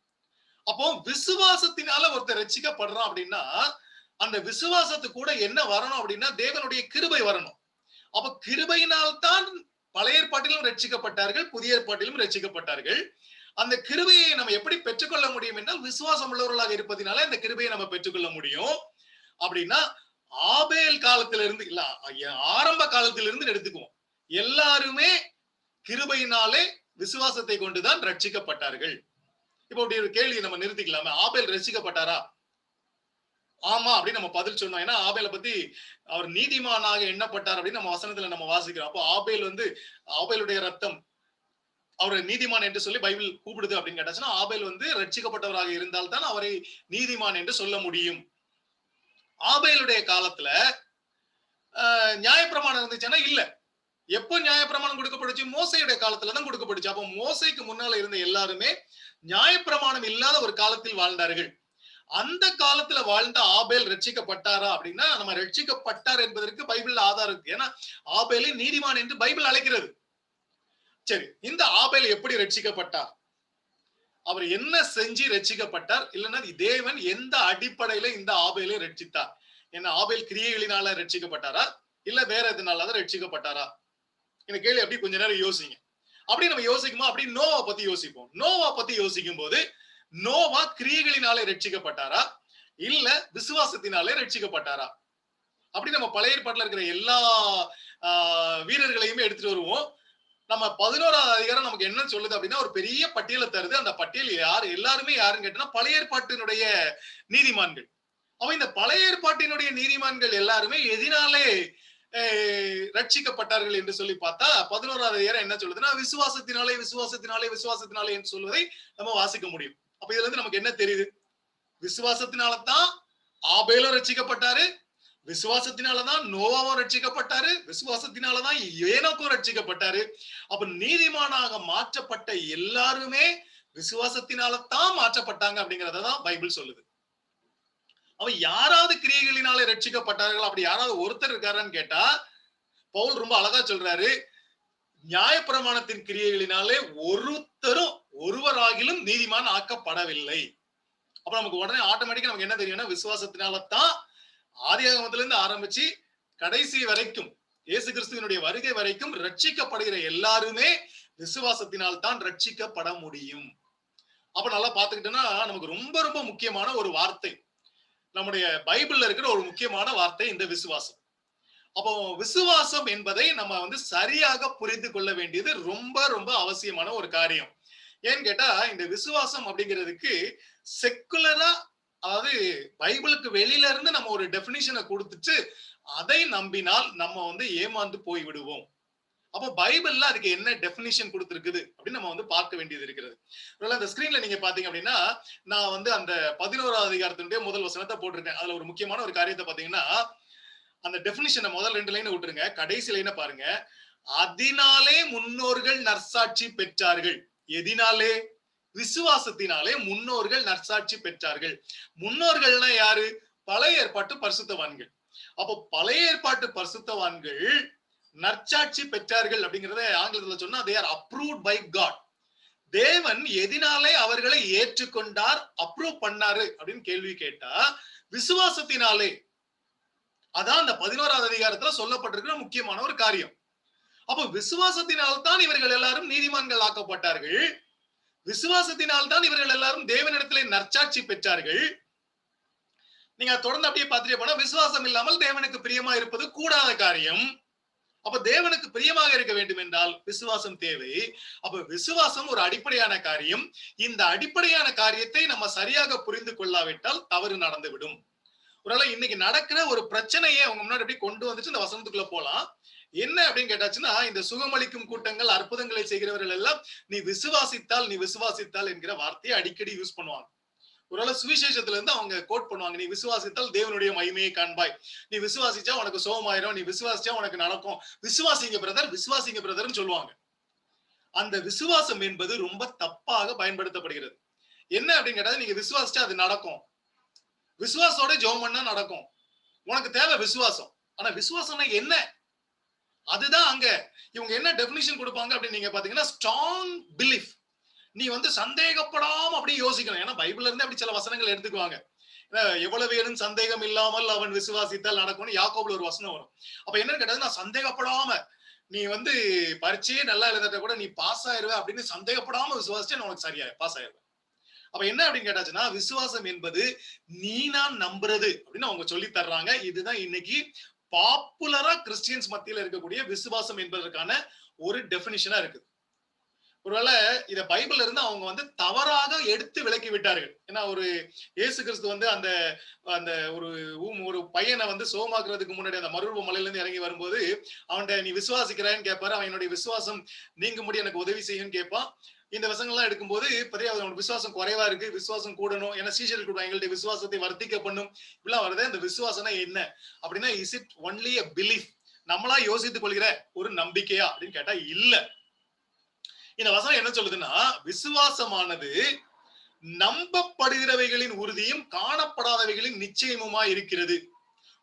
அப்போ விசுவாசத்தினால ஒருத்தர் ரட்சிக்கப்படுறான் அப்படின்னா, அந்த விசுவாசத்து கூட என்ன வரணும் அப்படின்னா தேவனுடைய கிருபை வரணும். அப்ப கிருபையினால்தான் பழைய ஏற்பாட்டிலும் ரட்சிக்கப்பட்டார்கள், புதிய ஏற்பாட்டிலும் ரட்சிக்கப்பட்டார்கள். அந்த கிருபையை நம்ம எப்படி பெற்றுக்கொள்ள முடியும் என்றால் விசுவாசம் உள்ளவர்களாக இருப்பதனால இந்த கிருபையை நம்ம பெற்றுக்கொள்ள முடியும். அப்படின்னா ஆபேல் காலத்திலிருந்து இல்ல, ஆரம்ப காலத்திலிருந்து எடுத்துக்குவோம், எல்லாருமே கிருபையினாலே விசுவாசத்தை கொண்டுதான் ரட்சிக்கப்பட்டார்கள். இப்ப அப்படி ஒரு கேள்வி நம்ம நிறுத்திக்கலாமே, ஆபேல் ரட்சிக்கப்பட்டாரா? ஆமா அப்படின்னு நம்ம பதில் சொன்னோம். ஏன்னா ஆபேலை பத்தி அவர் நீதிமானாக எண்ணப்பட்டார் அப்படின்னு நம்ம வசனத்துல நம்ம வாசிக்கிறோம். அப்போ ஆபேல் வந்து ஆபேலுடைய ரத்தம் அவரை நீதிமான் என்று சொல்லி பைபிள் கூப்பிடுது அப்படின்னு கேட்டாச்சுன்னா, ஆபேல் வந்து ரட்சிக்கப்பட்டவராக இருந்தால்தான் அவரை நீதிமான் என்று சொல்ல முடியும். ஆபேலுடைய காலத்துல நியாயப்பிரமாணம் இருந்துச்சுன்னா இல்ல. எப்போ நியாயப்பிரமாணம் கொடுக்கப்பட்டுச்சு? மோசையுடைய காலத்துலதான் கொடுக்கப்பட்டுச்சு. அப்போ மோசைக்கு முன்னால இருந்த எல்லாருமே நியாயப்பிரமாணம் இல்லாத ஒரு காலத்தில் வாழ்ந்தார்கள். அந்த காலத்துல வாழ்ந்த ஆபேல் ரட்சிக்கப்பட்டாரா அப்படின்னா, நம்ம ரட்சிக்கப்பட்டார் என்பதற்கு பைபிள் ஆதாரம் இருக்கு. ஏன்னா ஆபேலை நீதிமான் என்று பைபிள் அழைக்கிறது. சரி, இந்த ஆபேல் எப்படி ரட்சிக்கப்பட்டார்? அவர் என்ன செஞ்சு ரட்சிக்கப்பட்டார்? இல்லைன்னா தேவன் எந்த அடிப்படையில இந்த ஆபேலை ரட்சித்தார்? என்ன ஆபேல் கிரியைகளினால ரட்சிக்கப்பட்டாரா இல்ல வேற எதுனால ரட்சிக்கப்பட்டாரா? இந்த கேள்வி அப்படி கொஞ்ச நேரம் யோசிங்க. அப்படி நம்ம யோசிக்குமா அப்படி நோவா பத்தி யோசிப்போம். நோவா பத்தி யோசிக்கும் போது நோவா கிரியைகளினாலே ரட்சிக்கப்பட்டாரா இல்ல விசுவாசத்தினாலே ரட்சிக்கப்பட்டாரா? அப்படி நம்ம பழைய ஏற்பாட்டுல இருக்கிற எல்லா வீரர்களையுமே எடுத்துட்டு வருவோம். நம்ம 11வது அதிகாரம் நமக்கு என்ன சொல்லுது அப்படின்னா ஒரு பெரிய பட்டியலை தருது. அந்த பட்டியல் யாரு எல்லாருமே யாருன்னு கேட்டா பழைய ஏற்பாட்டினுடைய நீதிமான்கள். அவ இந்த பழைய ஏற்பாட்டினுடைய நீதிமான்கள் எல்லாருமே எதினாலே ரட்சிக்கப்பட்டார்கள் என்று சொல்லி பார்த்தா 11வது அதிகாரம் என்ன சொல்லுதுன்னா விசுவாசத்தினாலே விசுவாசத்தினாலே விசுவாசத்தினாலே என்று சொல்வதை நம்ம வாசிக்க முடியும். அப்ப இதுல இருந்து நமக்கு என்ன தெரியுது? விசுவாசத்தினாலதான் ஆபேலும் ரட்சிக்கப்பட்டாரு, விசுவாசத்தினாலதான் நோவாவும் ரட்சிக்கப்பட்டாரு, விசுவாசத்தினாலதான் ஏனோக்கும் ரட்சிக்கப்பட்டாரு. அப்ப நீதிமானாக மாற்றப்பட்ட எல்லாருமே விசுவாசத்தினாலதான் மாற்றப்பட்டாங்க அப்படிங்கறதான் பைபிள் சொல்லுது. அவ யாராவது கிரியைகளினாலே ரட்சிக்கப்பட்டார்கள் அப்படி யாராவது ஒருத்தர் இருக்காரான்னு கேட்டா பவுல் ரொம்ப அழகா சொல்றாரு, நியாயப்பிரமாணத்தின் கிரியைகளினாலே ஒருத்தரும் ஒருவராகிலும் நீதிமான் ஆக்கப்படவில்லை. அப்ப நமக்கு உடனே ஆட்டோமேட்டிக்கா நமக்கு என்ன தெரியும்னா விசுவாசத்தினாலதான் ஆதியாகமத்துல இருந்து ஆரம்பிச்சு கடைசி வரைக்கும் இயேசு கிறிஸ்துவினுடைய வருகை வரைக்கும் ரட்சிக்கப்படுகிற எல்லாருமே விசுவாசத்தினால் தான் ரட்சிக்கப்பட முடியும். அப்ப நல்லா பாத்துக்கிட்டோம்னா நமக்கு ரொம்ப ரொம்ப முக்கியமான ஒரு வார்த்தை, நம்முடைய பைபிள்ல இருக்கிற ஒரு முக்கியமான வார்த்தை இந்த விசுவாசம். அப்போ விசுவாசம் என்பதை நம்ம வந்து சரியாக புரிந்து கொள்ள வேண்டியது ரொம்ப ரொம்ப அவசியமான ஒரு காரியம். ஏன்னு கேட்டா இந்த விசுவாசம் அப்படிங்கிறதுக்கு செக்குலரா, அதாவது பைபிளுக்கு வெளியில இருந்து நம்ம ஒரு டெபினிஷனை கொடுத்துட்டு அதை நம்பினால் நம்ம வந்து ஏமாந்து போய் விடுவோம். அப்போ பைபிள்ல அதுக்கு என்ன டெபினிஷன் கொடுத்திருக்குது அப்படின்னு நம்ம வந்து பார்க்க வேண்டியது இருக்கிறது. அந்த ஸ்கிரீன்ல நீங்க பாத்தீங்க அப்படின்னா நான் வந்து அந்த 11வது அதிகாரத்தினுடைய முதல் வசனத்தை போட்டிருக்கேன். அதுல ஒரு முக்கியமான ஒரு காரியத்தை பாத்தீங்கன்னா அந்த டெபினிஷனை முதல் 2 லைனை விட்டுருங்க, கடைசி லைனை பாருங்க. அதனாலே முன்னோர்கள் நற்சாட்சி பெற்றார்கள். எதினாலே? விசுவாசத்தினாலே முன்னோர்கள் நற்சாட்சி பெற்றார்கள். முன்னோர்கள்னா யாரு? பழைய ஏற்பாட்டு பரிசுத்தவான்கள். அப்போ பழைய ஏற்பாட்டு பரிசுத்தவான்கள் நற்சாட்சி பெற்றார்கள் அப்படிங்கறத ஆங்கிலத்துல சொன்னா they are approved by God. தேவன் எதினாலே அவர்களை ஏற்றுக்கொண்டார், அப்ரூவ் பண்ணாரு அப்படின்னு கேள்வி கேட்டா விசுவாசத்தினாலே. அதான் அந்த 11வது அதிகாரத்துல சொல்லப்பட்டிருக்கிற முக்கியமான ஒரு காரியம். அப்போ விசுவாசத்தினால்தான் இவர்கள் எல்லாரும் நீதிமான்கள் ஆக்கப்பட்டார்கள், விசுவாசத்தினால்தான் இவர்கள் எல்லாரும் தேவனிடத்திலே நற்சாட்சி பெற்றார்கள். நீங்க தொடர்ந்து அப்படியே பார்த்துட்டே போனா விசுவாசம் இல்லாமல் தேவனுக்கு பிரியமா இருப்பது கூடாத காரியம். அப்ப தேவனுக்கு பிரியமாக இருக்க வேண்டும் என்றால் விசுவாசம் தேவை. அப்ப விசுவாசம் ஒரு அடிப்படையான காரியம். இந்த அடிப்படையான காரியத்தை நம்ம சரியாக புரிந்து கொள்ளாவிட்டால் தவறு நடந்துவிடும். ஒருவேளை இன்னைக்கு நடக்கிற ஒரு பிரச்சனையை அவங்க முன்னாடி எப்படி கொண்டு வந்துட்டு இந்த வசனத்துக்குள்ள போலாம். என்ன அப்படின்னு கேட்டாச்சுன்னா, இந்த சுகமளிக்கும் கூட்டங்கள், அற்புதங்களை செய்கிறவர்கள் எல்லாம் நீ விசுவாசித்தால் என்கிற வார்த்தையை அடிக்கடி யூஸ் பண்ணுவாங்க. ஒருவேளை சுவிசேஷத்துல இருந்து அவங்க கோட் பண்ணுவாங்க, நீ விசுவாசித்தால் தேவனுடைய மகிமையை காண்பாய், நீ விசுவாசிச்சா உனக்கு சோகமாயிரும், நீ விசுவாசிச்சா உனக்கு நடக்கும், விசுவாசிங்க பிரதர்ன்னு சொல்லுவாங்க. அந்த விசுவாசம் என்பது ரொம்ப தப்பாக பயன்படுத்தப்படுகிறது. என்ன அப்படின்னு கேட்டா, நீங்க விசுவாசிச்சா அது நடக்கும், விசுவாசத்தோட ஜெபம் பண்ணா நடக்கும், உனக்கு தேவை விசுவாசம். ஆனா விசுவாசம்னா என்ன? அதுதான் அங்க இவங்க என்ன டெபினிஷன் கொடுப்பாங்க அப்படின்னு நீங்க பாத்தீங்கன்னா, ஸ்ட்ராங் பிலீஃப். நீ சந்தேகப்படாம அப்படி யோசிக்கணும். ஏன்னா பைபிள்ல இருந்து அப்படி சில வசனங்கள் எடுத்துக்குவாங்க. எவ்வளவு வேணும் சந்தேகம் இல்லாமல் அவன் விசுவாசித்தால் நடக்கும்னு யாக்கோபுல ஒரு வசனம் வரும். அப்ப என்னன்னு கேட்டது, நான் சந்தேகப்படாம நீ பரீட்சையே நல்லா எழுதிட்ட கூட நீ பாஸ் ஆயிருவ அப்படின்னு சந்தேகப்படாம விசுவாசிச்சா உனக்கு சரியா பாஸ் ஆயிருவேன். அப்ப என்ன அப்படின்னு கேட்டாச்சுன்னா, விசுவாசம் என்பது நீ நான் நம்புறது அப்படின்னு அவங்க சொல்லி தர்றாங்க. இதுதான் இன்னைக்கு பாப்புலரா கிறிஸ்டியன்ஸ் மத்தியில இருக்கக்கூடிய விசுவாசம் என்பதற்கான ஒரு டெபினிஷனா இருக்கு. ஒருவேளை இத பைபிள்ல இருந்து அவங்க தவறாக எடுத்து விலக்கி விட்டார்கள். ஏன்னா ஒரு இயேசு கிறிஸ்து அந்த அந்த ஒரு பையனை சோமாக்குறதுக்கு முன்னாடி அந்த மறுரூப மலையில இருந்து இறங்கி வரும்போது அவன்கிட்ட நீ விசுவாசிக்கிறான்னு கேட்பாரு. அவன் என்னுடைய விசுவாசம் நீங்கும்படி எனக்கு உதவி செய்யும் கேட்பான். இந்த வசங்கள்லாம் எடுக்கும்போது அவனோட விசுவாசம் குறைவா இருக்கு, விசுவாசம் கூடணும், ஏன்னா சீஷர்கள் கூட எங்களுடைய விசுவாசத்தை வர்த்திக்க பண்ணும் இப்படிலாம் வருது. அந்த விசுவாசம்னா என்ன அப்படின்னா, is it only a belief, நம்மளா யோசித்துக் கொள்கிற ஒரு நம்பிக்கையா அப்படின்னு கேட்டா இல்ல. இந்த வசனம் என்ன சொல்லுதுன்னா, விசுவாசமானது நம்பப்படுகிறவைகளின் உறுதியும் காணப்படாதவைகளின் நிச்சயமுமா இருக்கிறது.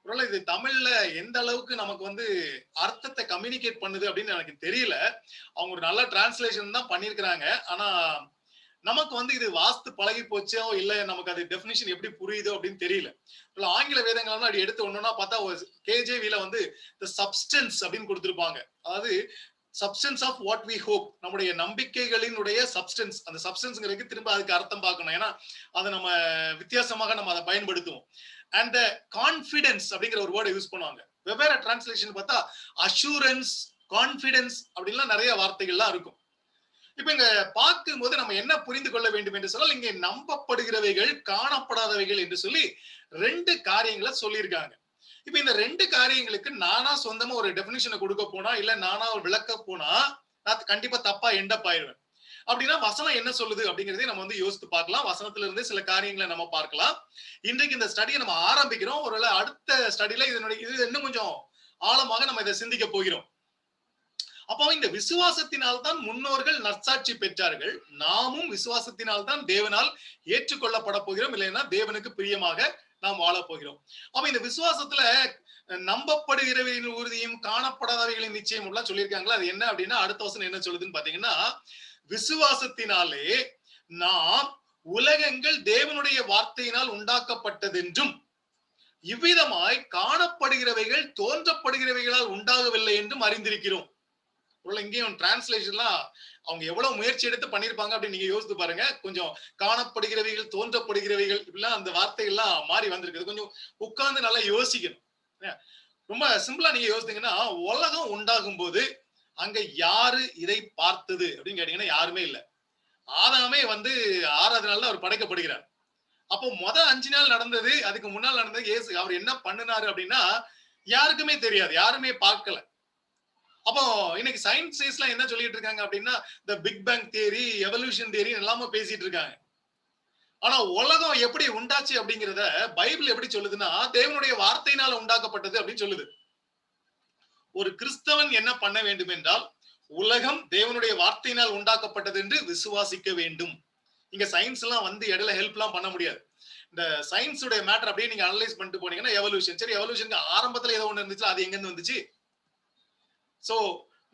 ஒருவேளை இது தமிழ்ல எந்த அளவுக்கு நமக்கு அர்த்தத்தை கம்யூனிகேட் பண்ணுது அப்படின்னு எனக்கு தெரியல. அவங்க ஒரு நல்ல டிரான்ஸ்லேஷன் தான் பண்ணிருக்கிறாங்க. ஆனா நமக்கு இது வாஸ்து பழகி போச்சோ இல்ல நமக்கு அது டெபினிஷன் எப்படி புரியுதோ அப்படின்னு தெரியல. ஆங்கில வேதங்கள்லாம் அப்படி எடுத்து ஒண்ணுன்னா பார்த்தா கேஜேவில the substance அப்படின்னு கொடுத்திருப்பாங்க. அதாவது substance of what we hope, நம்முடைய நம்பிக்கைகளினுடைய சப்ஸ்டன்ஸ். அந்த சப்ஸ்டன்ஸ்ங்கிறதுக்கு திரும்ப அதுக்கு அர்த்தம் பார்க்கணும், ஏன்னா அதை நம்ம வித்தியாசமாக நம்ம அதை பயன்படுத்துவோம். அண்ட் கான்ஃபிடன்ஸ் அப்படிங்கிற ஒரு வேர்டை யூஸ் பண்ணுவாங்க. வெவ்வேறு டிரான்ஸ்லேஷன் பார்த்தா அஷூரன்ஸ், கான்ஃபிடன்ஸ் அப்படின்லாம் நிறைய வார்த்தைகள்லாம் இருக்கும். இப்ப இங்க பார்க்கும்போது நம்ம என்ன புரிந்து கொள்ள வேண்டும் என்று சொன்னால், இங்கே நம்பப்படுகிறவைகள் காணப்படாதவைகள் என்று சொல்லி ரெண்டு காரியங்களை சொல்லியிருக்காங்க. இப்ப இந்த ரெண்டு காரியங்களுக்கு நானா சொந்தமா ஒரு டெபினிஷனை கொடுக்க போனா, இல்ல நானா விளக்க போனா நான் கண்டிப்பா தப்பா எண்டப் ஆயிடுவேன். அப்படின்னா வசனம் என்ன சொல்லுது அப்படிங்கறதை நம்ம யோசித்து பார்க்கலாம். வசனத்துல இருந்து சில காரியங்களை நம்ம பார்க்கலாம். இன்றைக்கு இந்த ஸ்டடியை நம்ம ஆரம்பிக்கிறோம். ஒருவேளை அடுத்த ஸ்டடியில இது இன்னும் கொஞ்சம் ஆழமாக நம்ம இதை சிந்திக்க போகிறோம். அப்போ இந்த விசுவாசத்தினால் தான் முன்னோர்கள் நற்சாட்சி பெற்றார்கள். நாமும் விசுவாசத்தினால் தான் தேவனால் ஏற்றுக்கொள்ளப்பட போகிறோம், இல்லைன்னா தேவனுக்கு பிரியமாக நாம் வாழ போகிறோம். அப்ப இந்த விசுவாசத்துல நம்பப்படுகிறவைகளின் உறுதியும் காணப்படாதவைகளின் நிச்சயம் எல்லாம் சொல்லியிருக்காங்களா? அது என்ன அப்படின்னா, அடுத்த வசனம் என்ன சொல்லுதுன்னு பாத்தீங்கன்னா, விசுவாசத்தினாலே நாம் உலகங்கள் தேவனுடைய வார்த்தையினால் உண்டாக்கப்பட்டதென்றும் இவ்விதமாய் காணப்படுகிறவைகள் தோன்றப்படுகிறவைகளால் உண்டாகவில்லை என்றும் அறிந்திருக்கிறோம். இங்கேயும் டிரான்ஸ்லேஷன்லாம் அவங்க எவ்வளவு முயற்சி எடுத்து பண்ணிருப்பாங்க அப்படின்னு நீங்க யோசித்து பாருங்க. கொஞ்சம் காணப்படுகிறவைகள் தோன்றப்படுகிறவைகள் இப்படிலாம் அந்த வார்த்தைகள்லாம் மாறி வந்திருக்குது. கொஞ்சம் உட்கார்ந்து நல்லா யோசிக்கணும். ரொம்ப சிம்பிளா நீங்க யோசித்தீங்கன்னா, உலகம் உண்டாகும் போது அங்க யாரு இதை பார்த்தது அப்படின்னு கேட்டீங்கன்னா யாருமே இல்லை. ஆதாமே 6வது நாள்ல அவர் படைக்கப்படுகிறார். அப்போ 5 நாள் நடந்தது, அதுக்கு முன்னால் நடந்தது இயேசு அவர் என்ன பண்ணினாரு அப்படின்னா யாருக்குமே தெரியாது, யாருமே பார்க்கல. அப்போ இன்னைக்கு சயின்ஸ் எல்லாம் என்ன சொல்லிட்டு இருக்காங்க அப்படின்னா, இந்த big bang theory, evolution theory எல்லாமே பேசிட்டு இருக்காங்க. ஆனா உலகம் எப்படி உண்டாச்சு அப்படிங்கிறத பைபிள் எப்படி சொல்லுதுன்னா, தேவனுடைய வார்த்தையினால உண்டாக்கப்பட்டது அப்படின்னு சொல்லுது. ஒரு கிறிஸ்தவன் என்ன பண்ண வேண்டும் என்றால், உலகம் தேவனுடைய வார்த்தையினால் உண்டாக்கப்பட்டது என்று விசுவாசிக்க வேண்டும். இங்க சயின்ஸ் எல்லாம் இடையில ஹெல்ப் எல்லாம் பண்ண முடியாது. இந்த சயின்ஸுடைய மேட்டர் அப்படியே நீங்க அனலைஸ் பண்ணிட்டு போனீங்கன்னா, எவல்யூஷன் சரி, எவல்யூஷனுக்கு ஆரம்பத்துல ஏதோ ஒண்ணு இருந்துச்சு, அது எங்க இருந்து வந்துச்சு? சோ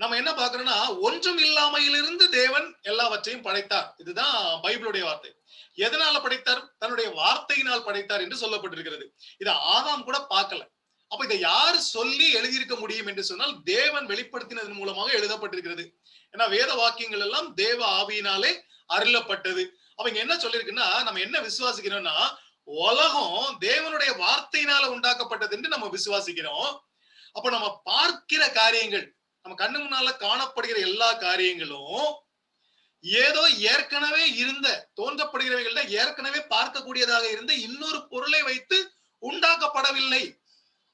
நம்ம என்ன பாக்குறோம்னா, ஒன்றும் இல்லாமையிலிருந்து தேவன் எல்லாவற்றையும் படைத்தார். இதுதான் பைபிளுடைய வார்த்தை. எதனால படைத்தார்? தன்னுடைய வார்த்தையினால் படைத்தார் என்று சொல்லப்பட்டிருக்கிறது. இதை ஆதாம் கூட பார்க்கல. அப்ப இதை யார் சொல்லி எழுதியிருக்க முடியும் என்று சொன்னால், தேவன் வெளிப்படுத்தினதன் மூலமாக எழுதப்பட்டிருக்கிறது. ஏன்னா வேத வாக்கியங்கள் எல்லாம் தேவ ஆவியினாலே அருளப்பட்டது. அப்ப இங்க என்ன சொல்லிருக்குன்னா, நம்ம என்ன விசுவாசிக்கிறோம்னா, உலகம் தேவனுடைய வார்த்தையினால உண்டாக்கப்பட்டது என்று நம்ம விசுவாசிக்கிறோம். அப்ப நம்ம பார்க்கிற காரியங்கள், நம்ம கண்ணு முன்னால காணப்படுகிற எல்லா காரியங்களும் ஏதோ ஏற்கனவே இருந்த தோன்றப்படுகிறவைகள்ல ஏற்கனவே பார்க்கக்கூடியதாக இருந்த இன்னொரு பொருளை வைத்து உண்டாக்கப்படவில்லை.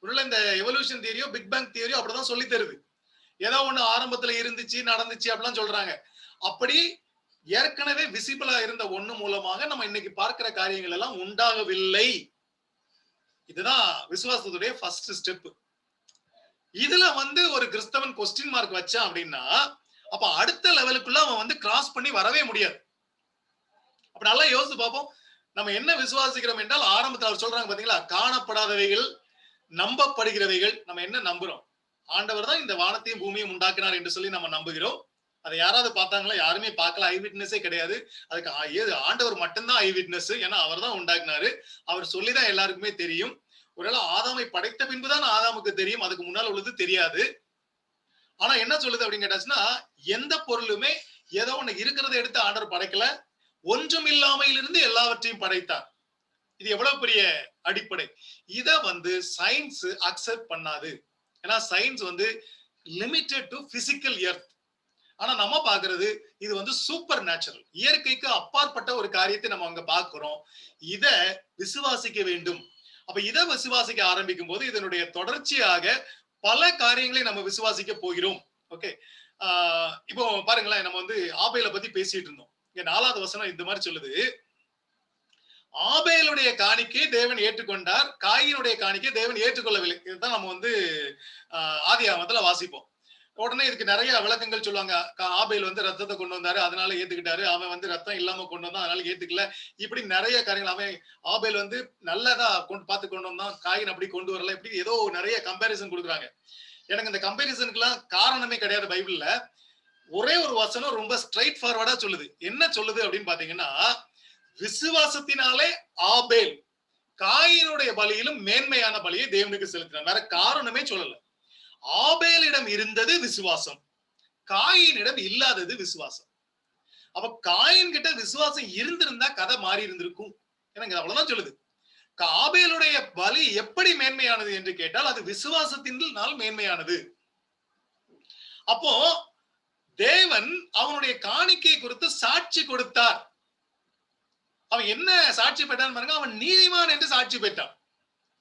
இந்த எவல்யூஷன் தியரியோ பிக் பேங் தியரியோ அப்படிதான் சொல்லி தருது. ஏதோ ஒண்ணு ஆரம்பத்துல இருந்துச்சு நடந்துச்சு அப்படிலாம் சொல்றாங்க. அப்படி ஏற்கனவே விசிபிளா இருந்த ஒண்ணு மூலமாக நம்ம இன்னைக்கு பார்க்கிற காரியங்கள் எல்லாம் உண்டாகவில்லை. இதுதான் விசுவாசத்துடைய ஃபர்ஸ்ட் ஸ்டெப். இதுல ஒரு கிறிஸ்தவன் கொஸ்டின் மார்க் வச்சான் அப்படின்னா, அப்ப அடுத்த லெவலுக்குள்ள அவன் கிராஸ் பண்ணி வரவே முடியாது. அப்ப நல்லா யோசிச்சு பார்ப்போம். நம்ம என்ன விசுவாசிக்கிறோம் என்றால், ஆரம்பத்தில் அவர் சொல்றாங்க பாத்தீங்களா, காணப்படாதவைகள் நம்பப்படுகிறவைகள். நம்ம என்ன நம்புறோம்? ஆண்டவர் தான் இந்த வானத்தையும் பூமியும் உண்டாக்கினார் என்று சொல்லி நம்ம நம்புகிறோம். அதை யாராவது பார்த்தாங்களா? யாருமே பார்க்கல. ஐ விட்னஸே கிடையாது. அதுக்கு ஆண்டவர் மட்டும்தான் ஐ விட்னஸ். ஏன்னா அவர் தான் உண்டாக்குனாரு. அவர் சொல்லிதான் எல்லாருக்குமே தெரியும். ஒருவேளை ஆதாமை படைத்த பின்புதான் ஆதாமுக்கு தெரியும், அதுக்கு முன்னால் உள்ளது தெரியாது. ஆனா என்ன சொல்லுது அப்படின்னு கேட்டாச்சுன்னா, எந்த பொருளுமே ஏதோ ஒண்ணு இருக்கிறத எடுத்து ஆண்டவர் படைக்கல, ஒன்றும் இல்லாமையிலிருந்து எல்லாவற்றையும் படைத்தார். இது எவ்வளவு பெரிய அடிப்படை. இத சயின்ஸ் அக்செப்ட் பண்ணாது. ஏன்னா science limited to physical earth. ஆனா நம்ம பாக்குறது இது சூப்பர் நேச்சுரல், இயற்கைக்கு அப்பாற்பட்ட ஒரு காரியத்தை நம்ம அங்க பாக்குறோம். இத விசுவாசிக்க வேண்டும். அப்ப இதை விசுவாசிக்க ஆரம்பிக்கும் போது இதனுடைய தொடர்ச்சியாக பல காரியங்களை நம்ம விசுவாசிக்க போகிறோம். ஓகே, இப்போ பாருங்களேன், நம்ம ஆபேலை பத்தி பேசிட்டு இருந்தோம். இங்க 4வது வசனம் இந்த மாதிரி சொல்லுது, ஆபேலுடைய காணிக்கை தேவன் ஏற்றுக்கொண்டார், காயினுடைய காணிக்கை தேவன் ஏற்றுக்கொள்ளவில்லை. இதுதான் நம்ம ஆதியாகமத்துல வாசிப்போம். உடனே இதுக்கு நிறைய விளக்கங்கள் சொல்லுவாங்க. ஆபேல் ரத்தத்தை கொண்டு வந்தாரு, அதனால ஏத்துக்கிட்டாரு. அவன் ரத்தம் இல்லாம கொண்டு வந்தான், அதனால ஏத்துக்கல. இப்படி நிறைய காரியங்கள். அவன் ஆபேல் நல்லதா பார்த்து கொண்டு வந்தான், காயின் அப்படி கொண்டு வரல. இப்படி ஏதோ நிறைய கம்பேரிசன் கொடுக்குறாங்க. எனக்கு இந்த கம்பேரிசனுக்கு எல்லாம் காரணமே கிடையாது. பைபிள்ல ஒரே ஒரு வசனம் ரொம்ப ஸ்ட்ரைட் ஃபார்வர்டா சொல்லுது. என்ன சொல்லுது அப்படின்னு பாத்தீங்கன்னா, விசுவாசத்தினாலே ஆபேல் காயினுடைய பலியிலும் மேன்மையான பலியை தேவனுக்கு செலுத்தினார். வேற காரணமே சொல்லல. ஆபேலிடம் இருந்தது விசுவாசம், காயினிடம் இல்லாதது விசுவாசம். அப்ப காயின் கிட்ட விசுவாசம் இருந்திருந்தா கதை மாறி இருந்திருக்கும். எனக்கு அவ்வளவுதான் சொல்லுது. ஆபேலுடைய பலி எப்படி மேன்மையானது என்று கேட்டால், அது விசுவாசத்தினால் மேன்மையானது. அப்போ தேவன் அவனுடைய காணிக்கை குறித்து சாட்சி கொடுத்தார். அவன் என்ன சாட்சி பெற்றான் பாருங்க, அவன் நீதிமான் என்று சாட்சி பெற்றான்.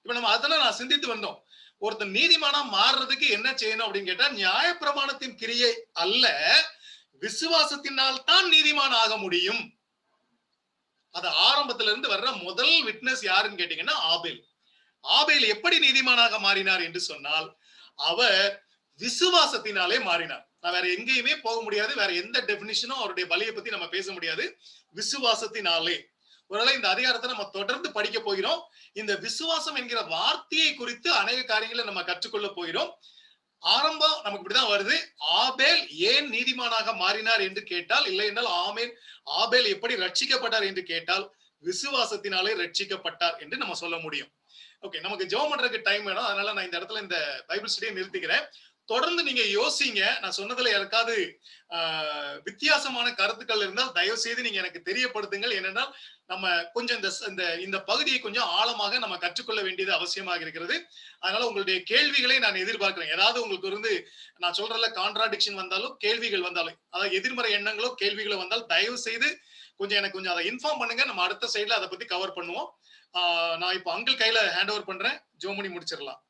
இப்ப நம்ம அதெல்லாம் நான் சிந்தித்து வந்தோம். ஒருத்தன் நீதிமானா மாறுறதுக்கு என்ன செய்யணும் அப்படின்னு கேட்டா, நியாயப்பிரமாணத்தின் கிரியை அல்ல, விசுவாசத்தினால் தான் நீதிமான் ஆக முடியும். அது ஆரம்பத்துல இருந்து வர்ற முதல் விட்னஸ் யாருன்னு கேட்டீங்கன்னா ஆபேல். ஆபேல் எப்படி நீதிமானாக மாறினார் என்று சொன்னால், அவர் விசுவாசத்தினாலே மாறினார். நான் வேற எங்கேயுமே போக முடியாது, வேற எந்த டெபினிஷனும் அவருடைய பலியை பத்தி நம்ம பேச முடியாது. விசுவாசத்தினாலே. ஒருவேளை இந்த அதிகாரத்தை நம்ம தொடர்ந்து படிக்க போகிறோம். இந்த விசுவாசம் என்கிற வார்த்தையை குறித்து அநேக காரியங்களை நம்ம கற்றுக்கொள்ள போகிறோம். ஆரம்பம் நமக்கு இப்படிதான் வருது. ஆபேல் ஏன் நீதிமானாக மாறினார் என்று கேட்டால், இல்லை என்றால் ஆபேல் எப்படி ரட்சிக்கப்பட்டார் என்று கேட்டால், விசுவாசத்தினாலே ரட்சிக்கப்பட்டார் என்று நம்ம சொல்ல முடியும். ஓகே, நமக்கு ஜெபம் பண்றதுக்கு டைம் வேணும். அதனால நான் இந்த இடத்துல இந்த பைபிள் ஸ்டடியை நிறுத்திக்கிறேன். தொடர்ந்து நீங்க யோசிங்க. நான் சொன்னதுல யாருக்காவது வித்தியாசமான கருத்துக்கள் இருந்தால் தயவு செய்து நீங்க எனக்கு தெரியப்படுத்துங்கள். ஏனென்றால் நம்ம கொஞ்சம் இந்த பகுதியை கொஞ்சம் ஆழமாக நம்ம கற்றுக்கொள்ள வேண்டியது அவசியமாக இருக்கிறது. அதனால உங்களுடைய கேள்விகளை நான் எதிர்பார்க்கிறேன். ஏதாவது உங்களுக்கு நான் சொல்றதுல கான்ட்ராடிக்ஷன் வந்தாலும், கேள்விகள் வந்தாலும், அதாவது எதிர்மறை எண்ணங்களோ கேள்விகளோ வந்தால் தயவு செய்து எனக்கு கொஞ்சம் அதை இன்ஃபார்ம் பண்ணுங்க. நம்ம அடுத்த சைட்ல அதை பத்தி கவர் பண்ணுவோம். நான் இப்போ அங்கிள் கையில ஹேண்ட் ஓவர் பண்றேன். ஜோமணி முடிச்சிடலாம்.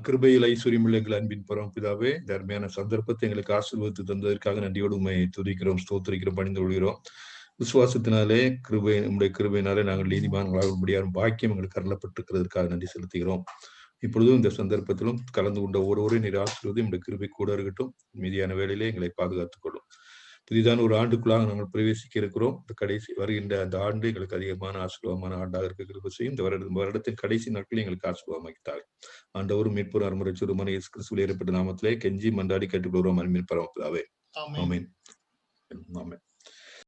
கிருபையில் ஐஸ்வர்யமுள்ள எங்கள் அன்பின் பரமபிதாவே, இந்த அருமையான சந்தர்ப்பத்தை எங்களுக்கு ஆசீர்வதித்து தந்ததற்காக நன்றியோடு உண்மை துதிக்கிறோம், ஸ்தோத்திரிக்கிறோம், பணிந்து கொள்கிறோம். விசுவாசத்தினாலே உங்களுடைய கிருபையினாலே நாங்கள் நீதிமான்களாக முடியாத பாக்கியம் எங்களுக்கு அருளப்பட்டிருக்கிறதுக்காக நன்றி செலுத்துகிறோம். இப்பொழுதும் இந்த சந்தர்ப்பத்திலும் கலந்து கொண்ட ஒருவரையும் நீர் ஆசீர்வதி உங்களுடைய கிருபை கூட இருக்கட்டும். மீதியான வேளையிலே எங்களை பாதுகாத்துக் கொள்ளும். புதிதான ஒரு ஆண்டுக்குள்ளாக நாங்கள் பிரவேசிக்க இருக்கிறோம். இந்த கடைசி வருகின்ற அந்த ஆண்டு எங்களுக்கு அதிகமான ஆசீர்வாதமான ஆண்டாக இருக்க கிருபை செய்யும். இந்த வருடத்தின் கடைசி நாட்களில் எங்களுக்கு ஆசீர்வாதமாக்கிட்டார். ஆண்டவரும் மீட்பர் அருமரட்சருமான இயேசு கிறிஸ்துவின் ஏற்பட்ட நாமத்திலே கெஞ்சி மன்றாடி கேட்டுக்கொள்கிறோம். அன்பின் பரமபிதாவே. ஆமென். ஆமென்.